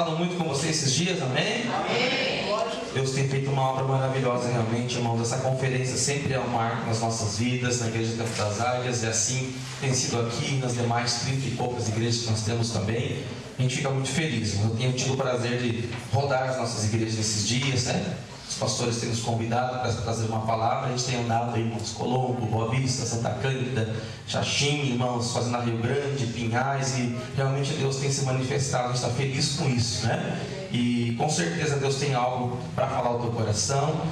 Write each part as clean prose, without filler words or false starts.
falado muito com você esses dias, amém? Amém. Deus tem feito uma obra maravilhosa realmente, irmãos. Essa conferência sempre é um marco nas nossas vidas, na Igreja Tempo das Águias, e assim tem sido aqui nas demais 30 e poucas igrejas que nós temos também. A gente fica muito feliz. Eu tenho tido o prazer de rodar as nossas igrejas nesses dias, né? Os pastores têm nos convidado para trazer uma palavra. A gente tem andado aí, irmãos, Colombo, Boa Vista, Santa Cândida, Xaxim, irmãos, fazendo Rio Grande, Pinhais, e realmente Deus tem se manifestado. A gente está feliz com isso, né? E com certeza Deus tem algo para falar ao teu coração.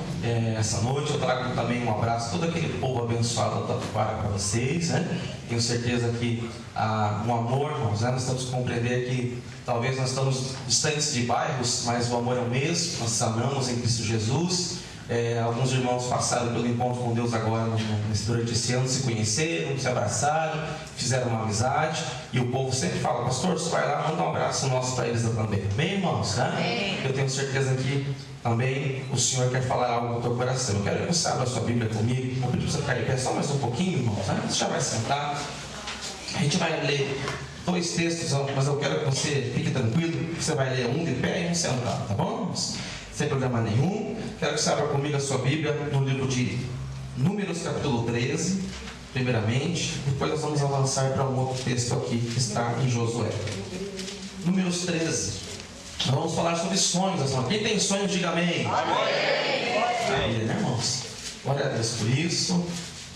Essa noite eu trago também um abraço a todo aquele povo abençoado da Tatuquara para vocês, né? Tenho certeza que um amor, irmãos, né? Nós temos que compreender que talvez nós estamos distantes de bairros, mas o amor é o mesmo. Nós amamos em Cristo Jesus. Alguns irmãos passaram pelo encontro com Deus agora durante esse ano, se conheceram, se abraçaram, fizeram uma amizade, e o povo sempre fala: pastor, você vai lá, manda um abraço nosso para eles também. Amém, irmãos? Né? Amém. Eu tenho certeza que também o Senhor quer falar algo no teu coração. Eu quero que você abra a sua Bíblia comigo. Vou pedir para você ficar de pé só mais um pouquinho, irmãos, né? Você já vai sentar. A gente vai ler 2 textos, mas eu quero que você fique tranquilo. Você vai ler um de pé e um sentado, tá bom? Sem problema nenhum. Quero que você abra comigo a sua Bíblia no livro de Números, capítulo 13, primeiramente. Depois nós vamos avançar para um outro texto aqui que está em Josué. Números 13. Nós vamos falar sobre sonhos. Quem tem sonhos, diga amém. Amém, né, irmãos? Glória a Deus por isso.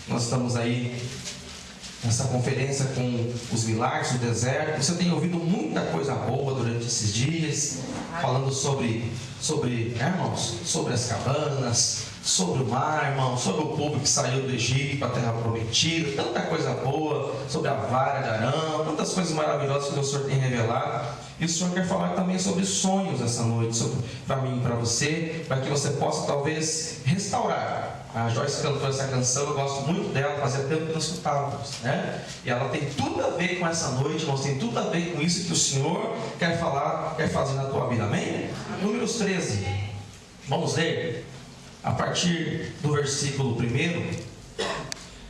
Nós estamos aí nessa conferência com os milagres do deserto. Você tem ouvido muita coisa boa durante esses dias, falando sobre irmãos, sobre as cabanas, sobre o mar, irmão, sobre o povo que saiu do Egito para a terra prometida, tanta coisa boa, sobre a vara de Arão, tantas coisas maravilhosas que o Senhor tem revelado. E o Senhor quer falar também sobre sonhos essa noite, para mim e para você, para que você possa talvez restaurar. A Joyce cantou essa canção, eu gosto muito dela, fazia tempo que não escutávamos, né? E ela tem tudo a ver com essa noite, irmãos, tem tudo a ver com isso que o Senhor quer falar, quer fazer na tua vida, amém? Números 13, vamos ler a partir do versículo 1.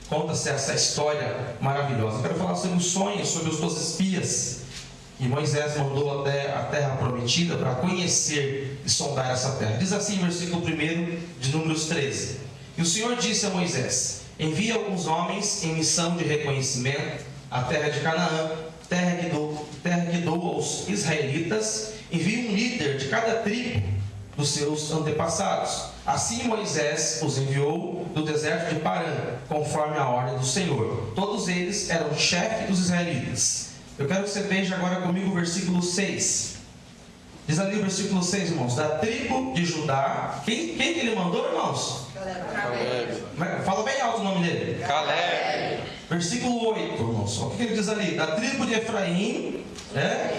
Conta-se essa história maravilhosa. Eu quero falar sobre os sonhos, sobre os 12 espias que Moisés mandou até a terra prometida para conhecer e sondar essa terra. Diz assim o versículo 1 de Números 13: E o Senhor disse a Moisés: envia alguns homens em missão de reconhecimento à terra de Canaã, terra que dou aos israelitas. Envie um líder de cada tribo dos seus antepassados. Assim Moisés os enviou do deserto de Parã, conforme a ordem do Senhor. Todos eles eram chefes dos israelitas. Eu quero que você veja agora comigo o versículo 6. Diz ali o versículo 6, irmãos: da tribo de Judá. Quem que ele mandou, irmãos? Caleb. Fala bem alto o nome dele. Caleb. Versículo 8, irmãos. O que ele diz ali? Da tribo de Efraim.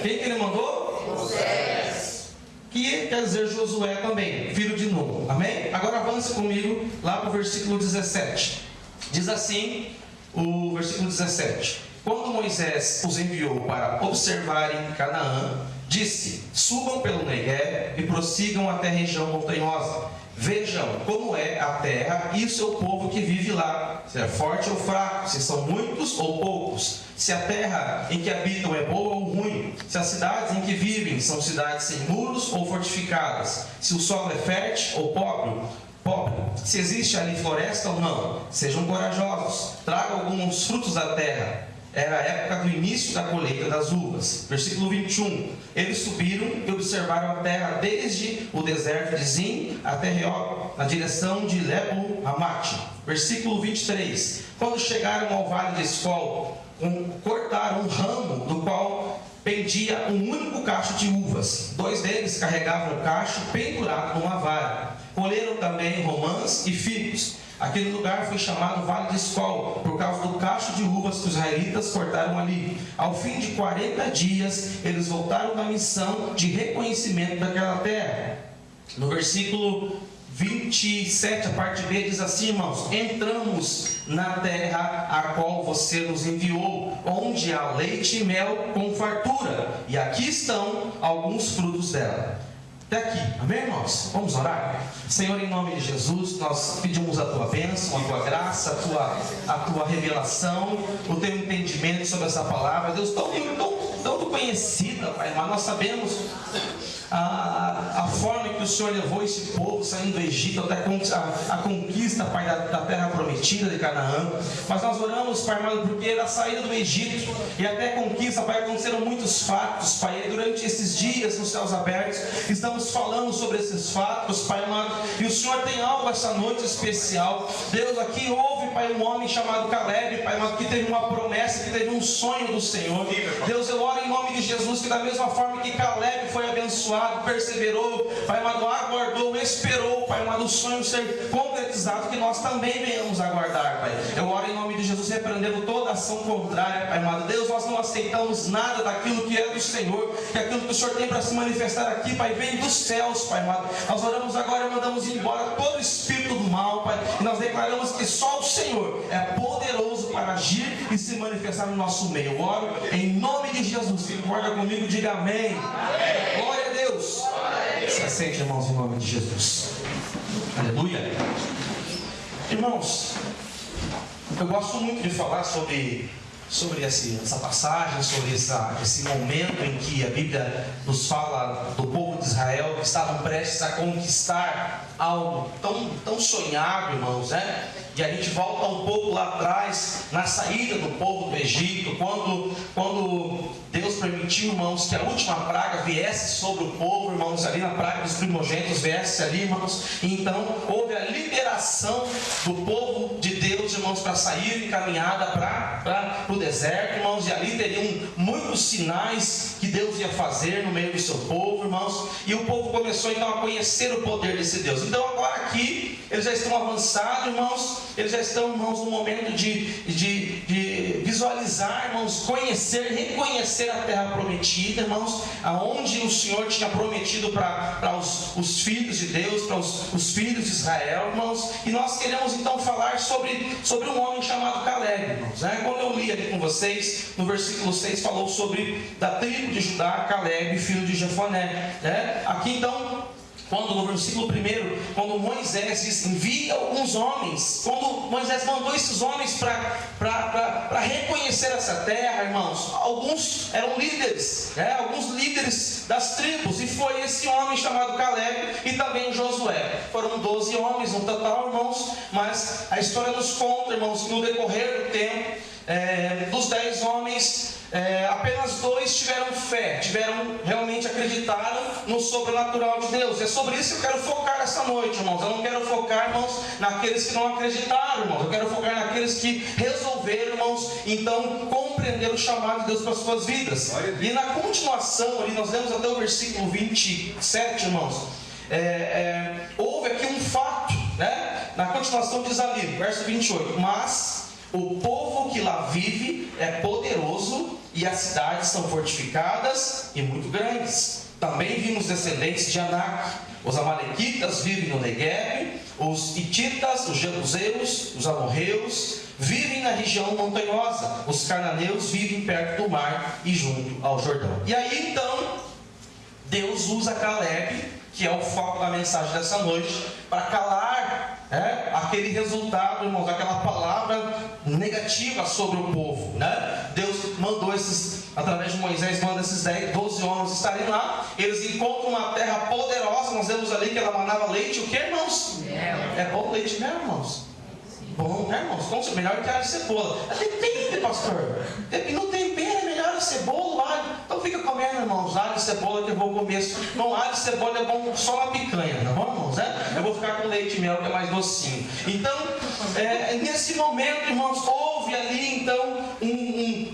Quem que ele mandou? Moisés. Que quer dizer Josué também, filho de Nun. Amém? Agora avance comigo lá para o versículo 17. Diz assim o versículo 17: quando Moisés os enviou para observarem Canaã, disse: subam pelo Negueb e prossigam até a região montanhosa. Vejam como é a terra e o seu povo que vive lá, se é forte ou fraco, se são muitos ou poucos, se a terra em que habitam é boa ou ruim, se as cidades em que vivem são cidades sem muros ou fortificadas, se o solo é fértil ou pobre, se existe ali floresta ou não. Sejam corajosos, tragam alguns frutos da terra. Era a época do início da colheita das uvas. Versículo 21. Eles subiram e observaram a terra desde o deserto de Zin até Reob, na direção de Lebo-Hamate. Versículo 23. Quando chegaram ao vale de Escol, cortaram um ramo do qual pendia um único cacho de uvas. 2 deles carregavam o cacho pendurado numa vara. Colheram também romãs e figos. Aquele lugar foi chamado Vale de Escol, por causa do cacho de uvas que os israelitas cortaram ali. Ao fim de 40 dias, eles voltaram da missão de reconhecimento daquela terra. No versículo 27, a parte B, diz assim, irmãos: entramos na terra a qual você nos enviou, onde há leite e mel com fartura, e aqui estão alguns frutos dela. Até aqui, amém, irmãos? Vamos orar? Senhor, em nome de Jesus, nós pedimos a tua bênção, a tua graça, a tua revelação, o teu entendimento sobre essa palavra. Deus, tão conhecida, Pai, mas nós sabemos a forma que o Senhor levou esse povo saindo do Egito até a conquista, Pai, da terra prometida de Canaã. Mas nós oramos, Pai amado, porque da saída do Egito e até a conquista, Pai, aconteceram muitos fatos, Pai. E durante esses dias nos céus abertos, estamos falando sobre esses fatos, Pai amado. E o Senhor tem algo essa noite especial. Deus, aqui houve, Pai, um homem chamado Caleb, Pai amado, que teve uma promessa, que teve um sonho do Senhor. Deus, eu oro em nome de Jesus, que da mesma forma que Caleb foi abençoado, perseverou, Pai amado, aguardou, esperou, Pai amado, o sonho ser concretizado, que nós também venhamos aguardar, Pai. Eu oro em nome de Jesus, repreendendo toda ação contrária, Pai amado. Deus, nós não aceitamos nada daquilo que é do Senhor, que aquilo que o Senhor tem para se manifestar aqui, Pai, vem dos céus, Pai amado. Nós oramos agora e mandamos embora todo espírito do mal, Pai, e nós declaramos que só o Senhor é poderoso para agir e se manifestar no nosso meio. Eu oro em nome de Jesus. Se concorda comigo, diga amém. Amém. Glória a Deus. Se aceite, irmãos, em nome de Jesus. Aleluia. Irmãos, eu gosto muito de falar sobre essa passagem, sobre esse momento em que a Bíblia nos fala do povo de Israel que estavam prestes a conquistar algo tão sonhado, irmãos, né? E a gente volta um pouco lá atrás, na saída do povo do Egito, quando Deus permitiu, irmãos, que a última praga viesse sobre o povo, irmãos, ali na praga dos primogênitos, viesse ali, irmãos, e então houve a liberação do povo de Deus, irmãos, para sair encaminhada para o deserto, irmãos, e ali teriam muitos sinais que Deus ia fazer no meio do seu povo, irmãos, e o povo começou então a conhecer o poder desse Deus. Então agora aqui, eles já estão avançados, irmãos, eles já estão, irmãos, no momento de visualizar, irmãos, conhecer, reconhecer a terra prometida, irmãos, aonde o Senhor tinha prometido para os filhos de Deus, para os filhos de Israel, irmãos. E nós queremos então falar sobre um homem chamado Caleb, irmãos, né? Quando eu li ali com vocês, no versículo 6 falou sobre da tribo de Judá, Caleb, filho de Jefoné, né? Aqui então, quando no versículo 1, quando Moisés diz, envia alguns homens, quando Moisés mandou esses homens para reconhecer essa terra, irmãos, alguns eram líderes, né? Alguns líderes das tribos, e foi esse homem chamado Caleb e também Josué. Foram 12 homens no total, irmãos, mas a história nos conta, irmãos, que no decorrer do tempo, dos 10 homens, apenas 2 tiveram fé, realmente acreditaram no sobrenatural de Deus. É sobre isso que eu quero focar essa noite, irmãos. Eu não quero focar, irmãos, naqueles que não acreditaram, irmãos. Eu quero focar naqueles que resolveram, irmãos, então compreender o chamado de Deus para as suas vidas. E na continuação, ali nós lemos até o versículo 27, irmãos, houve aqui um fato, né? Na continuação diz ali, verso 28, mas o povo que lá vive é poderoso e as cidades são fortificadas e muito grandes. Também vimos descendentes de Anak. Os amalequitas vivem no Negueb, os hititas, os jebuseus, os amorreus vivem na região montanhosa, os cananeus vivem perto do mar e junto ao Jordão. E aí então Deus usa Caleb, que é o foco da mensagem dessa noite, para calar aquele resultado, irmãos, aquela palavra negativa sobre o povo, né? Deus mandou através de Moisés, manda esses 12 homens estarem lá. Eles encontram uma terra poderosa. Nós vemos ali que ela manava leite, o que, irmãos? É bom leite, né, irmãos? Bom, né, irmãos? Como se melhor que alho e cebola. Depende, pastor. No tempero é melhor cebola, alho. Então fica comendo, irmãos, alho e cebola, que eu vou comer. Não, alho e cebola é bom só na picanha, tá bom, irmãos? Eu vou ficar com leite e mel, que é mais docinho. Então, nesse momento, irmãos, houve ali, então,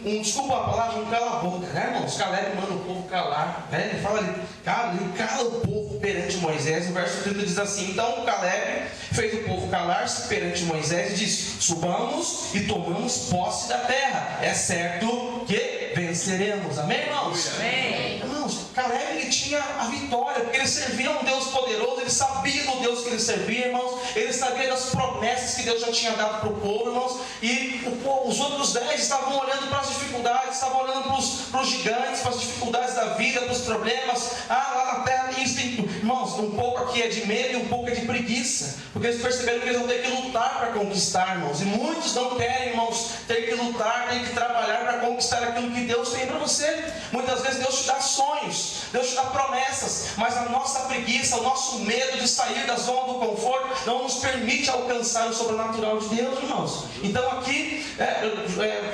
desculpa a palavra, um cala-boca, né, irmãos? Caleb manda o povo calar, né? Ele fala ali, ele cala o povo perante Moisés. O verso 30 diz assim, então Caleb fez o povo calar-se perante Moisés e disse, subamos e tomamos posse da terra, é certo que venceremos. Amém, irmãos? Amém. Irmãos, Caleb, ele tinha a vitória, porque ele servia a um Deus poderoso, ele sabia do Deus que ele servia, irmãos, ele sabia das promessas que Deus já tinha dado para o povo, irmãos, e os outros 10 estavam olhando para as dificuldades, estavam olhando para os gigantes, para as dificuldades da vida, para os problemas. Lá na terra isso tem, irmãos, um pouco aqui é de medo e um pouco é de preguiça, porque eles perceberam que eles vão ter que lutar para conquistar, irmãos, e muitos não querem, irmãos, ter que lutar, ter que trabalhar para conquistar aquilo que Deus tem para você. Muitas vezes Deus te dá sonhos, sonhos, Deus te dá promessas, mas a nossa preguiça, o nosso medo de sair da zona do conforto não nos permite alcançar o sobrenatural de Deus, irmãos. Então aqui,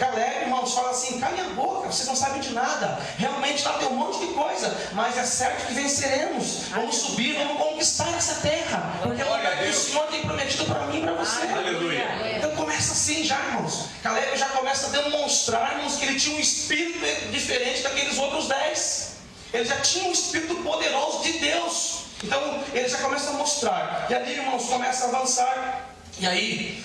Caleb, irmãos, fala assim: calem a boca, vocês não sabem de nada. Realmente lá tem um monte de coisa, mas é certo que venceremos. Vamos subir, vamos conquistar essa terra, porque é o lugar que o Senhor tem prometido para mim e para você. Aleluia. Então começa assim já, irmãos. Caleb já começa a demonstrar-nos que ele tinha um espírito diferente daqueles outros 10. Ele já tinha um espírito poderoso de Deus. Então ele já começa a mostrar. E ali, irmãos, começa a avançar. E aí,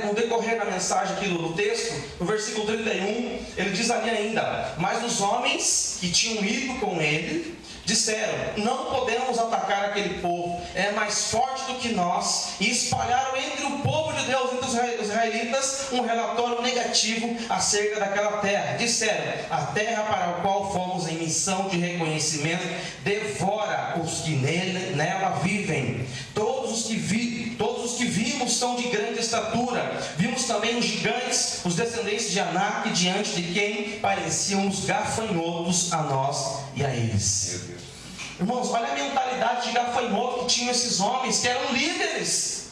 no decorrer da mensagem aqui do texto, no versículo 31, ele diz ali ainda: mas os homens que tinham ido com ele disseram: não podemos atacar aquele povo, é mais forte do que nós. E espalharam entre o povo de Deus, entre os israelitas, um relatório negativo acerca daquela terra. Disseram: a terra para a qual fomos em missão de reconhecimento devora os que nela vivem. Todos os que vimos são de grande estatura. Vimos também os gigantes, os descendentes de Anak, diante de quem pareciam os gafanhotos a nós e a eles. Irmãos, olha a mentalidade de gafanhoto que tinham esses homens, que eram líderes.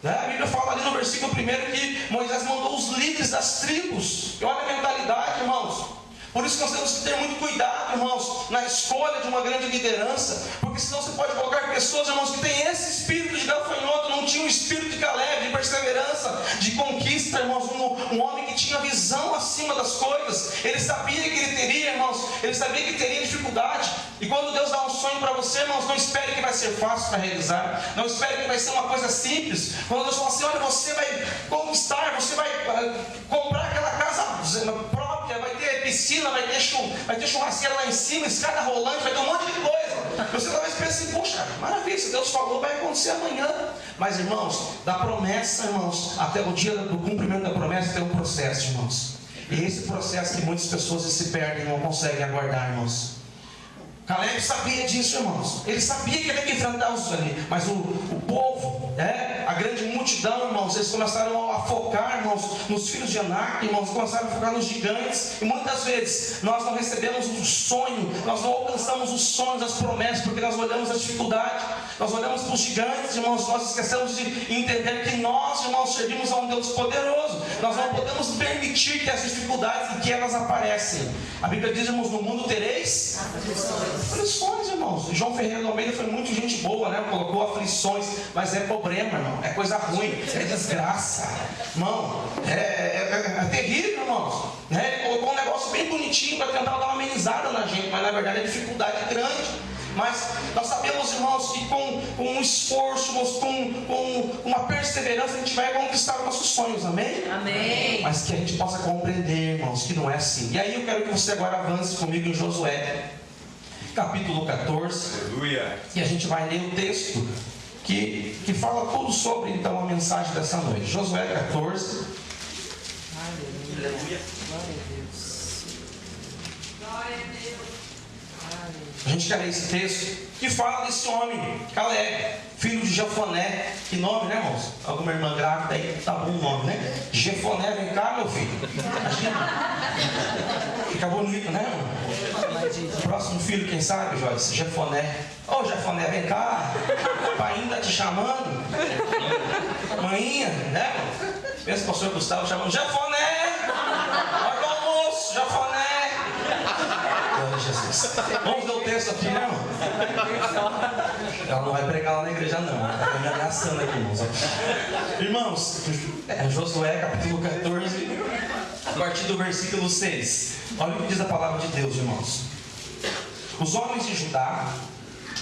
A Bíblia fala ali no versículo 1 que Moisés mandou os líderes das tribos. E olha a mentalidade, irmãos. Por isso que nós temos que ter muito cuidado, irmãos, na escolha de uma grande liderança, porque senão você pode colocar pessoas, irmãos, que têm esse espírito de gafanhoto, não tinha o espírito de Caleb, de perseverança, de conquista, irmãos, um homem que tinha visão acima das coisas. Ele sabia que ele teria, irmãos, ele sabia que teria dificuldade. E quando Deus dá um sonho para você, irmãos, não espere que vai ser fácil para realizar, não espere que vai ser uma coisa simples. Quando Deus fala assim: olha, você vai conquistar, você vai comprar aquela casa própria, vai ter piscina, vai ter churrasqueira lá em cima, escada rolante, vai ter um monte de coisa. Você talvez pense assim: puxa, maravilha, se Deus falou, vai acontecer amanhã. Mas, irmãos, da promessa, irmãos, até o dia do cumprimento da promessa tem um processo, irmãos. E esse processo que muitas pessoas se perdem, não conseguem aguardar, irmãos. Caleb sabia disso, irmãos. Ele sabia que ele tinha que enfrentar os ali. Mas o povo, a grande multidão, irmãos, eles começaram a focar, irmãos, nos filhos de Anak, irmãos, começaram a focar nos gigantes. E muitas vezes nós não recebemos o sonho, nós não alcançamos os sonhos, as promessas, porque nós olhamos a dificuldade, nós olhamos para os gigantes, irmãos, nós esquecemos de entender que nós, irmãos, servimos a um Deus poderoso. Nós não podemos permitir que as dificuldades, que elas aparecem. A Bíblia diz, irmãos: no mundo tereis aflições, irmãos. João Ferreira do Almeida foi muito gente boa, né? Colocou aflições, mas é problema, irmão. É coisa ruim, é desgraça, irmão. É terrível, irmãos. Ele colocou um negócio bem bonitinho para tentar dar uma amenizada na gente, mas na verdade é dificuldade grande. Mas nós sabemos, irmãos, que com um esforço, com uma perseverança, a gente vai conquistar nossos sonhos, amém? Amém. Mas que a gente possa compreender, irmãos, que não é assim. E aí eu quero que você agora avance comigo em Josué, capítulo 14. Aleluia. E a gente vai ler o texto que fala tudo sobre, então, a mensagem dessa noite. Josué 14. Aleluia. A gente quer ler esse texto que fala desse homem, Caleb, filho de Jefoné. Que nome, né, irmãos? Alguma irmã grávida aí, tá bom o nome, né? Jefoné, vem cá, meu filho. Fica bonito, né, irmão? Próximo filho, quem sabe, Joyce? Jefoné. Ô, Jefoné, vem cá. Pai ainda te chamando. Maninha, né? Pensa que o pastor Gustavo chamando: Jefoné! Hora do almoço, Jefoné! Jesus. Vamos ler o texto aqui, né, irmão? Ela não vai pregar lá na igreja, não. Ela está me ameaçando aqui, irmãos. Irmãos, Josué capítulo 14, a partir do versículo 6. Olha o que diz a palavra de Deus, irmãos. Os homens de Judá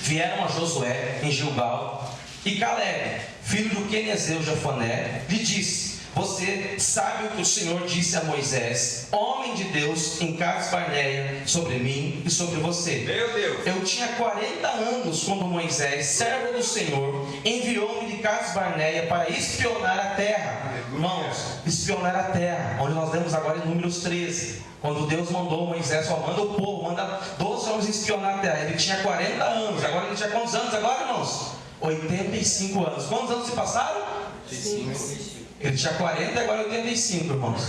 vieram a Josué em Gilgal, e Caleb, filho do quenezeu Jefoné, lhe disse: você sabe o que o Senhor disse a Moisés, homem de Deus, em Cades Barneia, sobre mim e sobre você. Meu Deus. Eu tinha 40 anos quando Moisés, servo do Senhor, enviou-me de Cades Barneia para espionar a terra. Irmãos, espionar a terra, onde nós lemos agora em Números 13. Quando Deus mandou Moisés, só manda o povo, manda 12 homens espionar a terra. Ele tinha 40 anos, agora ele tinha quantos anos agora, irmãos? 85 anos. Quantos anos se passaram? 5. Ele tinha 40 e agora 85, irmãos.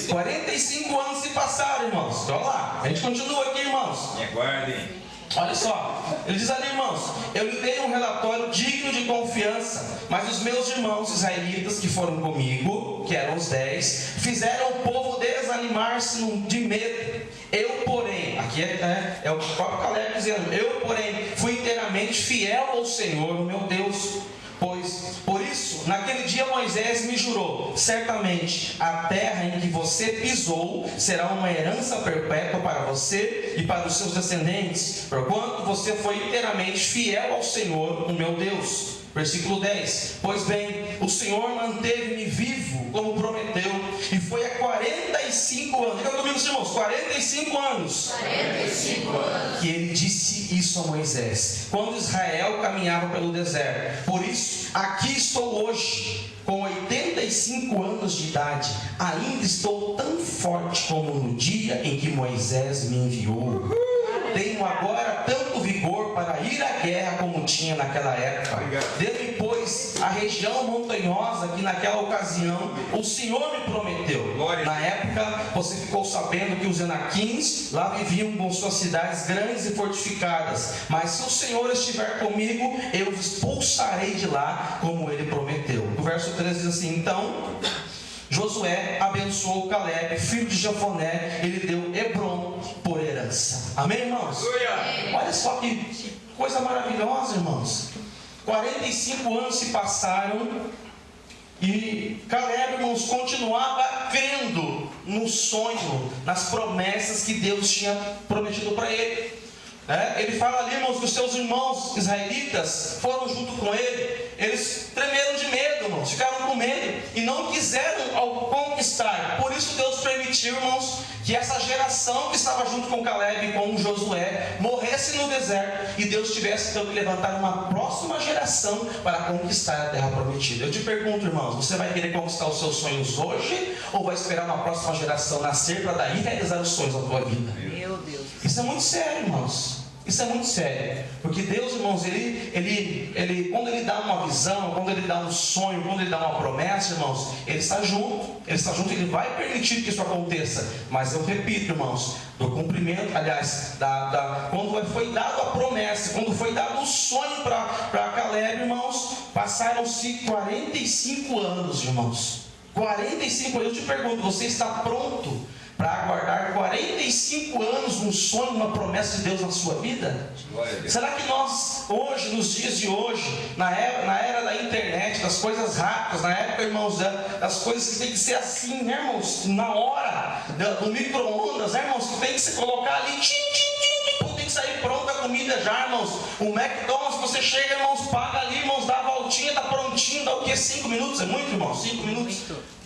45 anos se passaram, irmãos. Olha lá, a gente continua aqui, irmãos. Me aguardem. Olha só, ele diz ali, irmãos: eu lhe dei um relatório digno de confiança, mas os meus irmãos israelitas que foram comigo, que eram os 10, fizeram o povo desanimar-se de medo. Eu, porém, aqui é o próprio Caleb dizendo: eu, porém, fui inteiramente fiel ao Senhor, meu Deus. Por isso, naquele dia Moisés me jurou: certamente a terra em que você pisou será uma herança perpétua para você e para os seus descendentes, porquanto você foi inteiramente fiel ao Senhor, o meu Deus. Versículo 10: pois bem, o Senhor manteve-me vivo, como prometeu, e foi há 45 anos, diga comigo, irmãos, 45 anos, 45 anos, que ele disse isso a Moisés, quando Israel caminhava pelo deserto. Por isso, aqui estou hoje, com 85 anos de idade, ainda estou tão forte como no dia em que Moisés me enviou. Tenho agora tanto vigor para ir à guerra como tinha naquela época. Dê-me, pois, a região montanhosa que naquela ocasião o Senhor me prometeu. Na época, você ficou sabendo que os Enaquins lá viviam com suas cidades grandes e fortificadas. Mas se o Senhor estiver comigo, eu os expulsarei de lá, como ele prometeu. No verso 13 diz assim: então Josué abençoou Caleb, filho de Jefoné, ele deu Hebron por herança. Amém, irmãos? Olha só que coisa maravilhosa, irmãos. 45 anos se passaram e Caleb, irmãos, continuava crendo no sonho, nas promessas que Deus tinha prometido para ele. Ele fala ali, irmãos, que os seus irmãos israelitas foram junto com ele. Eles tremeram de medo, irmãos, ficaram com medo e não quiseram conquistar. Por isso Deus permitiu, irmãos, que essa geração que estava junto com Caleb e com Josué morresse no deserto, e Deus tivesse então que levantar uma próxima geração para conquistar a terra prometida. Eu te pergunto, irmãos, você vai querer conquistar os seus sonhos hoje, ou vai esperar uma próxima geração nascer para daí realizar os sonhos da tua vida? Meu Deus. Isso é muito sério, irmãos. Isso é muito sério, porque Deus, irmãos, ele quando Ele dá uma visão, quando Ele dá um sonho, quando Ele dá uma promessa, irmãos, Ele está junto, Ele vai permitir que isso aconteça. Mas eu repito, irmãos, do cumprimento, aliás, quando foi dado a promessa, quando foi dado o sonho para Caleb, irmãos, passaram-se 45 anos, irmãos. 45 anos. Eu te pergunto, você está pronto para aguardar 45 anos um sonho, uma promessa de Deus na sua vida? Será que nós hoje, nos dias de hoje, na era da internet, das coisas rápidas, na época, irmãos, das coisas que tem que ser assim, né, irmãos, na hora, do micro-ondas, né, irmãos, que tem que se colocar ali, tem que sair pronta a comida já, irmãos. O McDonald's, você chega, irmãos, paga ali, irmãos, dá a voltinha, está prontinho, dá o quê? 5 minutos? É muito, irmãos? 5 minutos?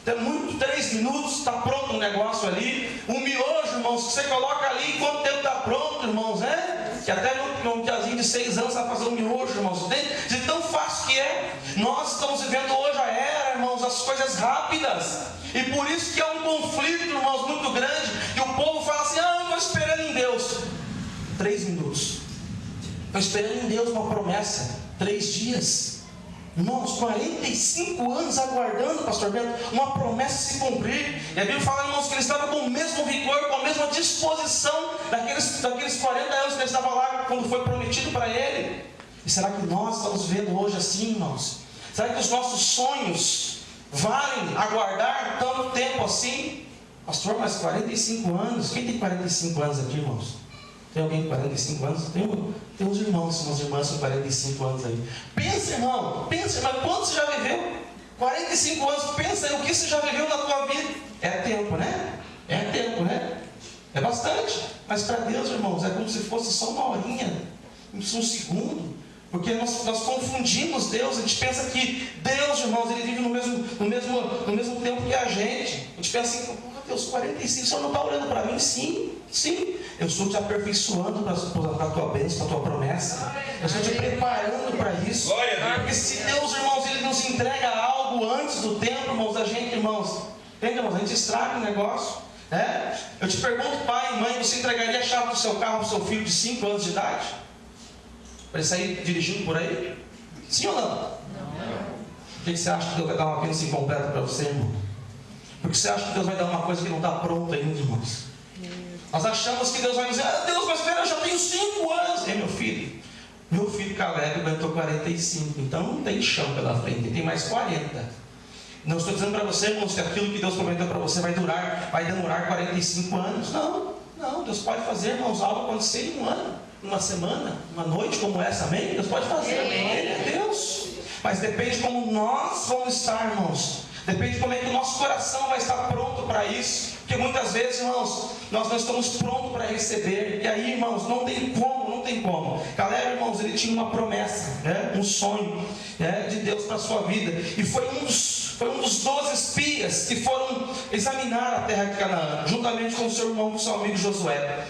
É muito, 3 minutos, está pronto o negócio ali. Um miojo, irmãos, que você coloca ali, quanto tempo está pronto, irmãos, né? Que até um tiazinho de 6 anos vai fazer um miojo, irmãos. De tão fácil que é. Nós estamos vivendo hoje a era, irmãos, das coisas rápidas. E por isso que há um conflito, irmãos, muito grande. E o povo fala assim: eu estou esperando em Deus. 3 minutos. Estou esperando em Deus uma promessa. 3 dias. Irmãos, 45 anos aguardando, pastor Bento, uma promessa se cumprir. E a Bíblia fala, irmãos, que ele estava com o mesmo vigor, com a mesma disposição daqueles 40 anos que ele estava lá quando foi prometido para ele. E será que nós estamos vendo hoje assim, irmãos? Será que os nossos sonhos valem aguardar tanto tempo assim? Pastor, mas 45 anos? Quem tem 45 anos aqui, irmãos? Tem alguém com 45 anos? Tem uns irmãos, umas irmãs com 45 anos aí. Pensa, irmão, quanto você já viveu? 45 anos, pensa aí o que você já viveu na tua vida. É tempo, né? É tempo, né? É bastante. Mas para Deus, irmãos, é como se fosse só uma horinha, um segundo. Porque nós confundimos Deus. A gente pensa que Deus, irmãos, Ele vive no mesmo tempo que a gente. A gente pensa assim: Deus, 45, o Senhor não está olhando para mim? Sim. Eu estou te aperfeiçoando para a tua bênção, para a tua promessa. Eu estou te preparando para isso. Porque se Deus, irmãos, Ele nos entrega algo antes do tempo, irmãos, a gente, irmãos, entende, irmãos? A gente estraga o negócio. Eu te pergunto, pai e mãe, você entregaria a chave do seu carro para o seu filho de 5 anos de idade? Para ele sair dirigindo por aí? Sim ou não? Por que você acha que Deus vai dar uma bênção incompleta para você, irmão? Por que você acha que Deus vai dar uma coisa que não está pronta ainda, irmãos? Nós achamos que Deus vai dizer, Deus, mas espera, eu já tenho 5 anos. Ei, meu filho Caleb aguentou 45, então não tem chão pela frente, tem mais 40. Não estou dizendo para você, irmãos, que aquilo que Deus prometeu para você vai demorar 45 anos. Não, Deus pode fazer, irmãos, algo acontecer em um ano, uma semana, uma noite como essa, amém? Deus pode fazer, amém? Ele é Deus. Mas depende de como nós vamos estar, irmãos. Depende de como é que o nosso coração vai estar pronto para isso. Porque muitas vezes, irmãos, nós não estamos prontos para receber. E aí, irmãos, não tem como. Caleb, irmãos, ele tinha uma promessa, um sonho de Deus para a sua vida. E foi um dos 12 espias que foram examinar a terra de Canaã, juntamente com o seu irmão, com o seu amigo Josué.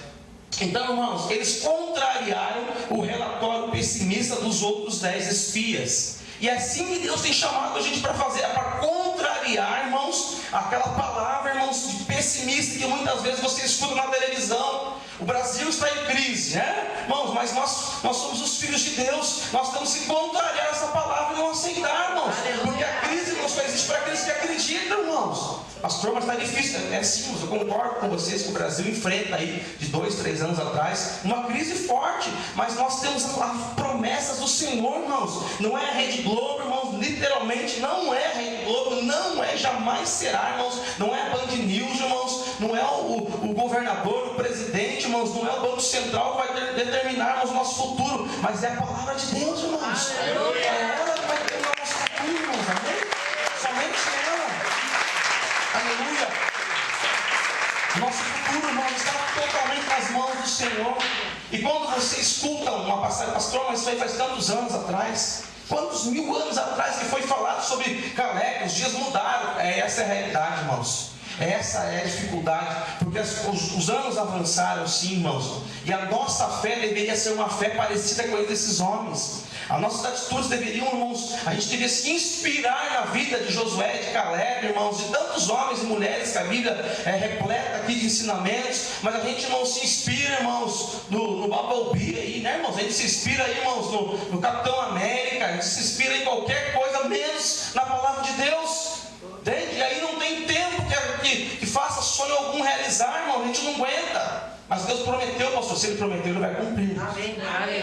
Então, irmãos, eles contrariaram o relatório pessimista dos outros 10 espias. E é assim que Deus tem chamado a gente para fazer, para contrariar, irmãos, aquela palavra, irmãos, de pessimista que muitas vezes você escuta na televisão. O Brasil está em crise, irmãos, mas nós somos os filhos de Deus. Nós temos que contrariar essa palavra e não aceitar, irmãos. Porque a crise, irmãos, só existe para aqueles que acreditam, irmãos. Pastor, mas está difícil. Sim, eu concordo com vocês que o Brasil enfrenta aí, de 2, 3 anos atrás, uma crise forte. Mas nós temos as promessas do Senhor, irmãos. Não é a Rede Globo, irmãos, literalmente não é a Rede Globo, não é, jamais será, irmãos. Não é a Band News, irmãos. Não é o governador, o presidente, irmãos. Não é o Banco Central que vai determinar, irmãos, o nosso futuro. Mas é a palavra de Deus, irmãos. É ela que vai determinar o nosso futuro, irmãos. Amém? Somente ela. Aleluia. Nosso futuro, irmãos, está totalmente nas mãos do Senhor. E quando você escuta uma passagem, pastor, mas isso aí faz tantos anos atrás, quantos 1000 anos atrás que foi falado sobre Caleb, os dias mudaram. Essa é a realidade, irmãos. Essa é a dificuldade, porque os anos avançaram, sim, irmãos. E a nossa fé deveria ser uma fé parecida com a desses homens. As nossas atitudes deveriam, irmãos, a gente deveria se inspirar na vida de Josué, de Caleb, irmãos, de tantos homens e mulheres que a Bíblia é repleta aqui de ensinamentos. Mas a gente não se inspira, irmãos, no Bumblebee aí, né, irmãos? A gente se inspira aí, irmãos, no Capitão América. A gente se inspira em qualquer coisa menos na palavra de Deus. Entende? E aí não tem tempo que faça sonho algum realizar, irmão. A gente não aguenta. Mas Deus prometeu, pastor. Se Ele prometeu, Ele vai cumprir. Amém.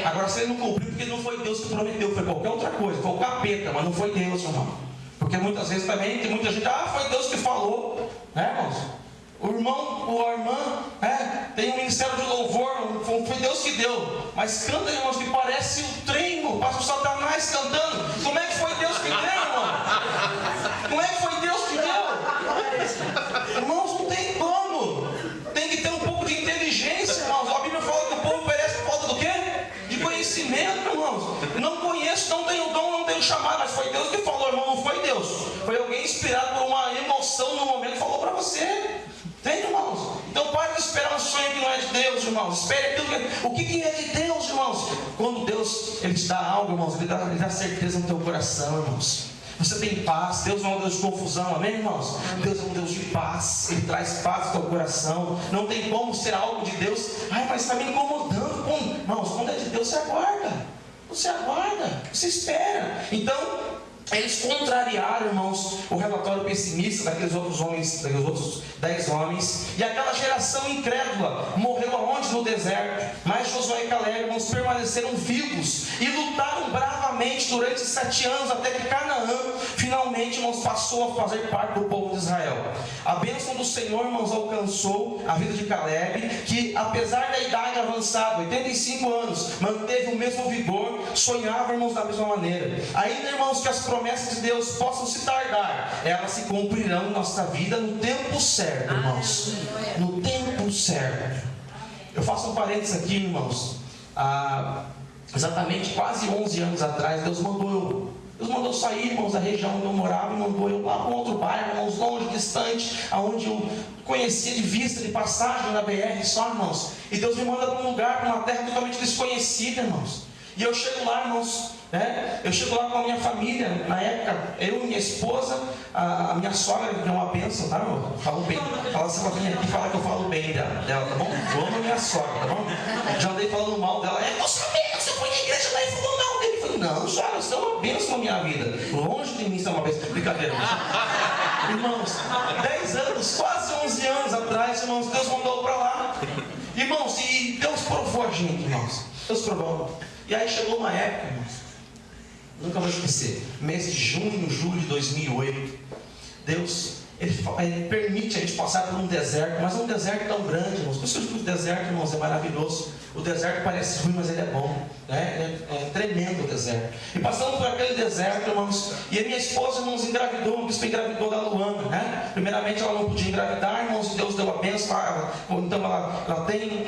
Agora, se Ele não cumpriu, porque não foi Deus que prometeu, foi qualquer outra coisa. Foi o capeta, mas não foi Deus, irmão. Porque muitas vezes também tem muita gente, foi Deus que falou, né, irmãos? O irmão ou a irmã tem um ministério de louvor, foi Deus que deu. Mas canta, irmãos, que parece um trem, irmão. Passa o Satanás cantando. Como é que foi Deus que deu, irmão? Como é que foi Deus que deu? Irmãos, não tem como. Tem que ter um pouco de inteligência, irmãos. A Bíblia fala que o povo perece por falta do quê? De conhecimento, irmãos. Não conheço, não tenho dom, não tenho chamado. Mas foi Deus que falou, irmão, não foi Deus. Foi alguém inspirado por uma emoção no momento que falou para você. Entende, irmãos? Então pare de esperar um sonho que não é de Deus, irmãos. Espere aquilo que... O que é de Deus, irmãos? Quando Deus Ele te dá algo, irmãos, Ele dá certeza no teu coração, irmãos. Você tem paz. Deus não é um Deus de confusão, amém, irmãos? Deus é um Deus de paz. Ele traz paz ao teu coração. Não tem como ser algo de Deus. Mas está me incomodando. Irmãos, quando é de Deus, você aguarda. Você espera. Então, eles contrariaram, irmãos, o relatório pessimista daqueles outros homens, daqueles outros 10 homens. E aquela geração incrédula morreu aonde? No deserto. Mas Josué e Caleb, irmãos, permaneceram vivos e lutaram bravamente durante 7 anos, até que Canaã finalmente, irmãos, passou a fazer parte do povo de Israel. A bênção do Senhor, irmãos, alcançou a vida de Caleb, que apesar da idade avançada, 85 anos, manteve o mesmo vigor, sonhava, irmãos, da mesma maneira. Ainda, irmãos, que as promessas de Deus possam se tardar, elas se cumprirão em nossa vida no tempo certo, irmãos. No tempo certo. Eu faço um parênteses aqui, irmãos. Exatamente quase 11 anos atrás, Deus mandou sair, irmãos, da região onde eu morava, e mandou eu lá para um outro bairro, irmãos, longe, distante, aonde eu conhecia de vista, de passagem na BR só, irmãos. E Deus me manda para um lugar, para uma terra totalmente desconhecida, irmãos. E eu chego lá, irmãos, eu chego lá com a minha família. Na época, eu e minha esposa, a minha sogra, que é uma bênção, tá, irmão? Falo bem. Fala assim, ela vem aqui e fala que eu falo bem dela, tá bom? Eu amo a minha sogra, tá bom? Já andei falando mal dela. Eu sabia que você foi na igreja lá e falou mal dele. Não, senhora, isso é uma bênção na minha vida. Longe de mim isso é uma bênção. Brincadeira. Irmãos, 10 anos, quase 11 anos atrás, irmãos, Deus mandou para lá. Irmãos, e Deus provou a gente, irmãos. Deus provou. E aí chegou uma época, irmãos, nunca vou esquecer, mês de junho, julho de 2008, Deus, Ele permite a gente passar por um deserto, mas é um deserto tão grande, irmãos. Por isso que eu digo que o deserto, irmãos, é maravilhoso. O deserto parece ruim, mas ele é bom, né? É tremendo o deserto. E passamos por aquele deserto, irmãos, e a minha esposa, irmãos, engravidou, uma bispa engravidou da Luana, né? Primeiramente ela não podia engravidar, irmãos, e Deus deu a bênção, então ela tem,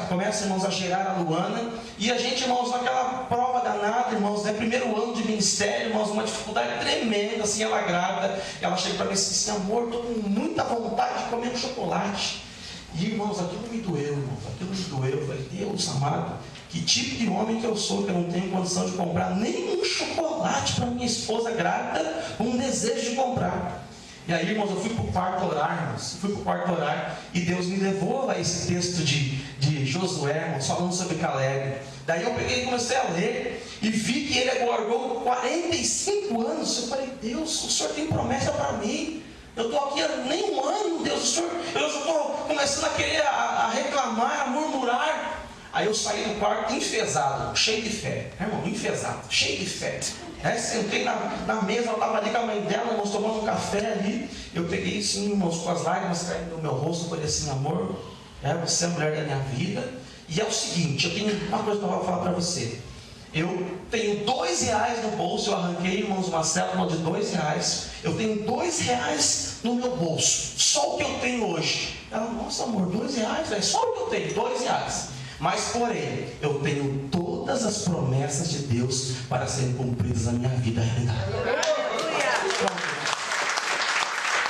começa, irmãos, a gerar a Luana, e a gente, irmãos, naquela prova danada, irmãos, né? Primeiro ano de ministério, irmãos, uma dificuldade tremenda, assim, ela grávida, ela chega para mim assim, amor, estou com muita vontade de comer um chocolate. E, irmãos, aquilo me doeu, irmãos, aquilo me doeu. Eu falei, Deus amado, que tipo de homem que eu sou, que eu não tenho condição de comprar nem um chocolate para minha esposa grávida, com um desejo de comprar. E aí, irmãos, eu fui para o quarto orar, irmãos, e Deus me levou a esse texto de Josué, irmãos, falando sobre Caleb. Daí eu peguei e comecei a ler, e vi que ele aguardou 45 anos. Eu falei, Deus, o Senhor tem promessa para mim. Eu estou aqui há nem um ano, Deus, o Senhor, eu já estou começando a querer a reclamar, a murmurar. Aí eu saí do quarto enfesado, cheio de fé, irmão, enfesado, cheio de fé. Sentei na mesa, ela estava ali com a mãe dela, irmãos, tomando um café ali. Eu peguei assim, irmãos, com as lágrimas caindo no meu rosto, eu falei assim, amor, você é a mulher da minha vida. E é o seguinte, eu tenho uma coisa para falar para você. Eu tenho R$2 no bolso, eu arranquei, irmãos, uma cédula de R$2. Eu tenho R$2 no meu bolso, só o que eu tenho hoje. Ela, nossa amor, R$2, é só o que eu tenho, R$2. Mas porém, eu tenho todas as promessas de Deus para serem cumpridas na minha vida ainda.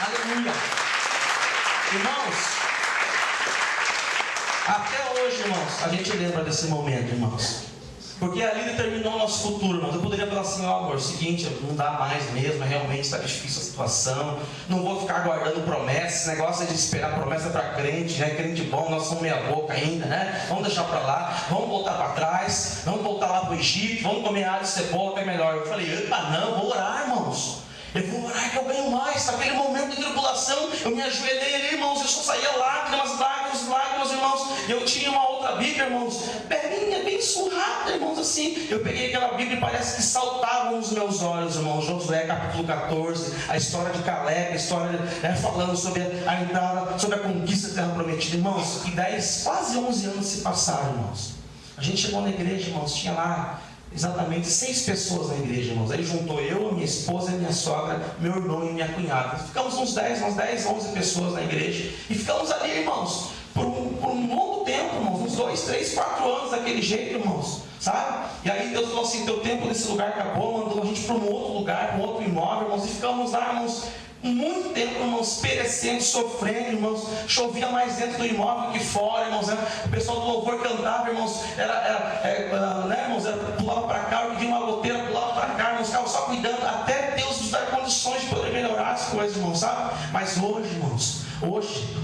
Aleluia. Irmãos, até hoje, irmãos, a gente lembra desse momento, irmãos. Porque ali determinou o nosso futuro, irmãos. Eu poderia falar assim, amor, seguinte, não dá mais mesmo, realmente está difícil a situação, não vou ficar aguardando promessas, esse negócio de esperar promessa para crente, né? Crente bom, nós somos meia boca ainda, né? Vamos deixar para lá, vamos voltar para trás, vamos voltar lá para o Egito, vamos comer alho e cebola, que é melhor. Eu falei, epa, não, vou orar, irmãos. Eu vou orar que eu ganho mais. Naquele momento de tribulação, eu me ajoelhei ali, irmãos, eu só saía lágrimas, irmãos. Eu tinha uma outra Bíblia, irmãos, bem surrada, irmãos, assim. Eu peguei aquela Bíblia e parece que saltavam os meus olhos, irmãos. Josué capítulo 14, a história de Caleb, a história, né, falando sobre a entrada, sobre a conquista da terra prometida, irmãos. E 10, quase 11 anos se passaram, irmãos. A gente chegou na igreja, irmãos, tinha lá exatamente 6 pessoas na igreja, irmãos. Aí juntou eu, a minha esposa, a minha sogra, meu irmão e minha cunhada. Ficamos uns 10, 11 pessoas na igreja. E ficamos ali, irmãos, por um longo tempo, irmãos. Uns 2, 3, 4 anos daquele jeito, irmãos. Sabe? E aí Deus falou assim, teu tempo nesse lugar acabou, mandou a gente para um outro lugar, para um outro imóvel, irmãos. E ficamos lá, irmãos, muito tempo, irmãos, perecendo, sofrendo, irmãos. Chovia mais dentro do imóvel que fora, irmãos. O pessoal do louvor cantava, irmãos. Né, irmãos? Pulava para cá, vinha uma goteira, pulava para cá, irmãos. Ficava só cuidando, até Deus nos dar condições de poder melhorar as coisas, irmãos, sabe? Mas hoje, irmãos,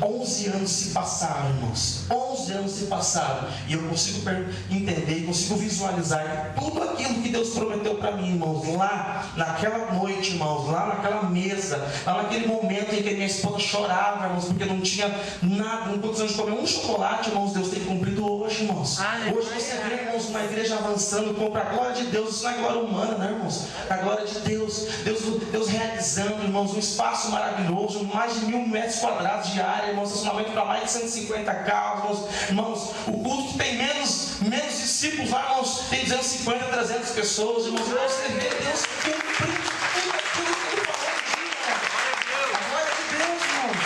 11 anos se passaram, irmãos. 11 anos se passaram. E eu consigo entender, consigo visualizar tudo aquilo que Deus prometeu para mim, irmãos. Lá, naquela noite, irmãos, lá naquela mesa, lá naquele momento em que minha esposa chorava, irmãos, porque não tinha nada, não condição de comer um chocolate, irmãos. Deus tem cumprido hoje, irmãos. Hoje você vê, irmãos, uma igreja avançando, compra a glória de Deus. Isso não é glória humana, né, irmãos? A glória de Deus. Deus realizando, irmãos, um espaço maravilhoso, mais de 1.000 metros quadrados de área, irmãos, estacionamento para mais de 150 carros, irmãos. O culto que tem menos discípulos lá, irmãos, tem 250, 300 pessoas, irmãos. E você vê Deus cumprindo tudo aquilo que Ele falou aqui, irmãos. A glória de Deus, irmãos.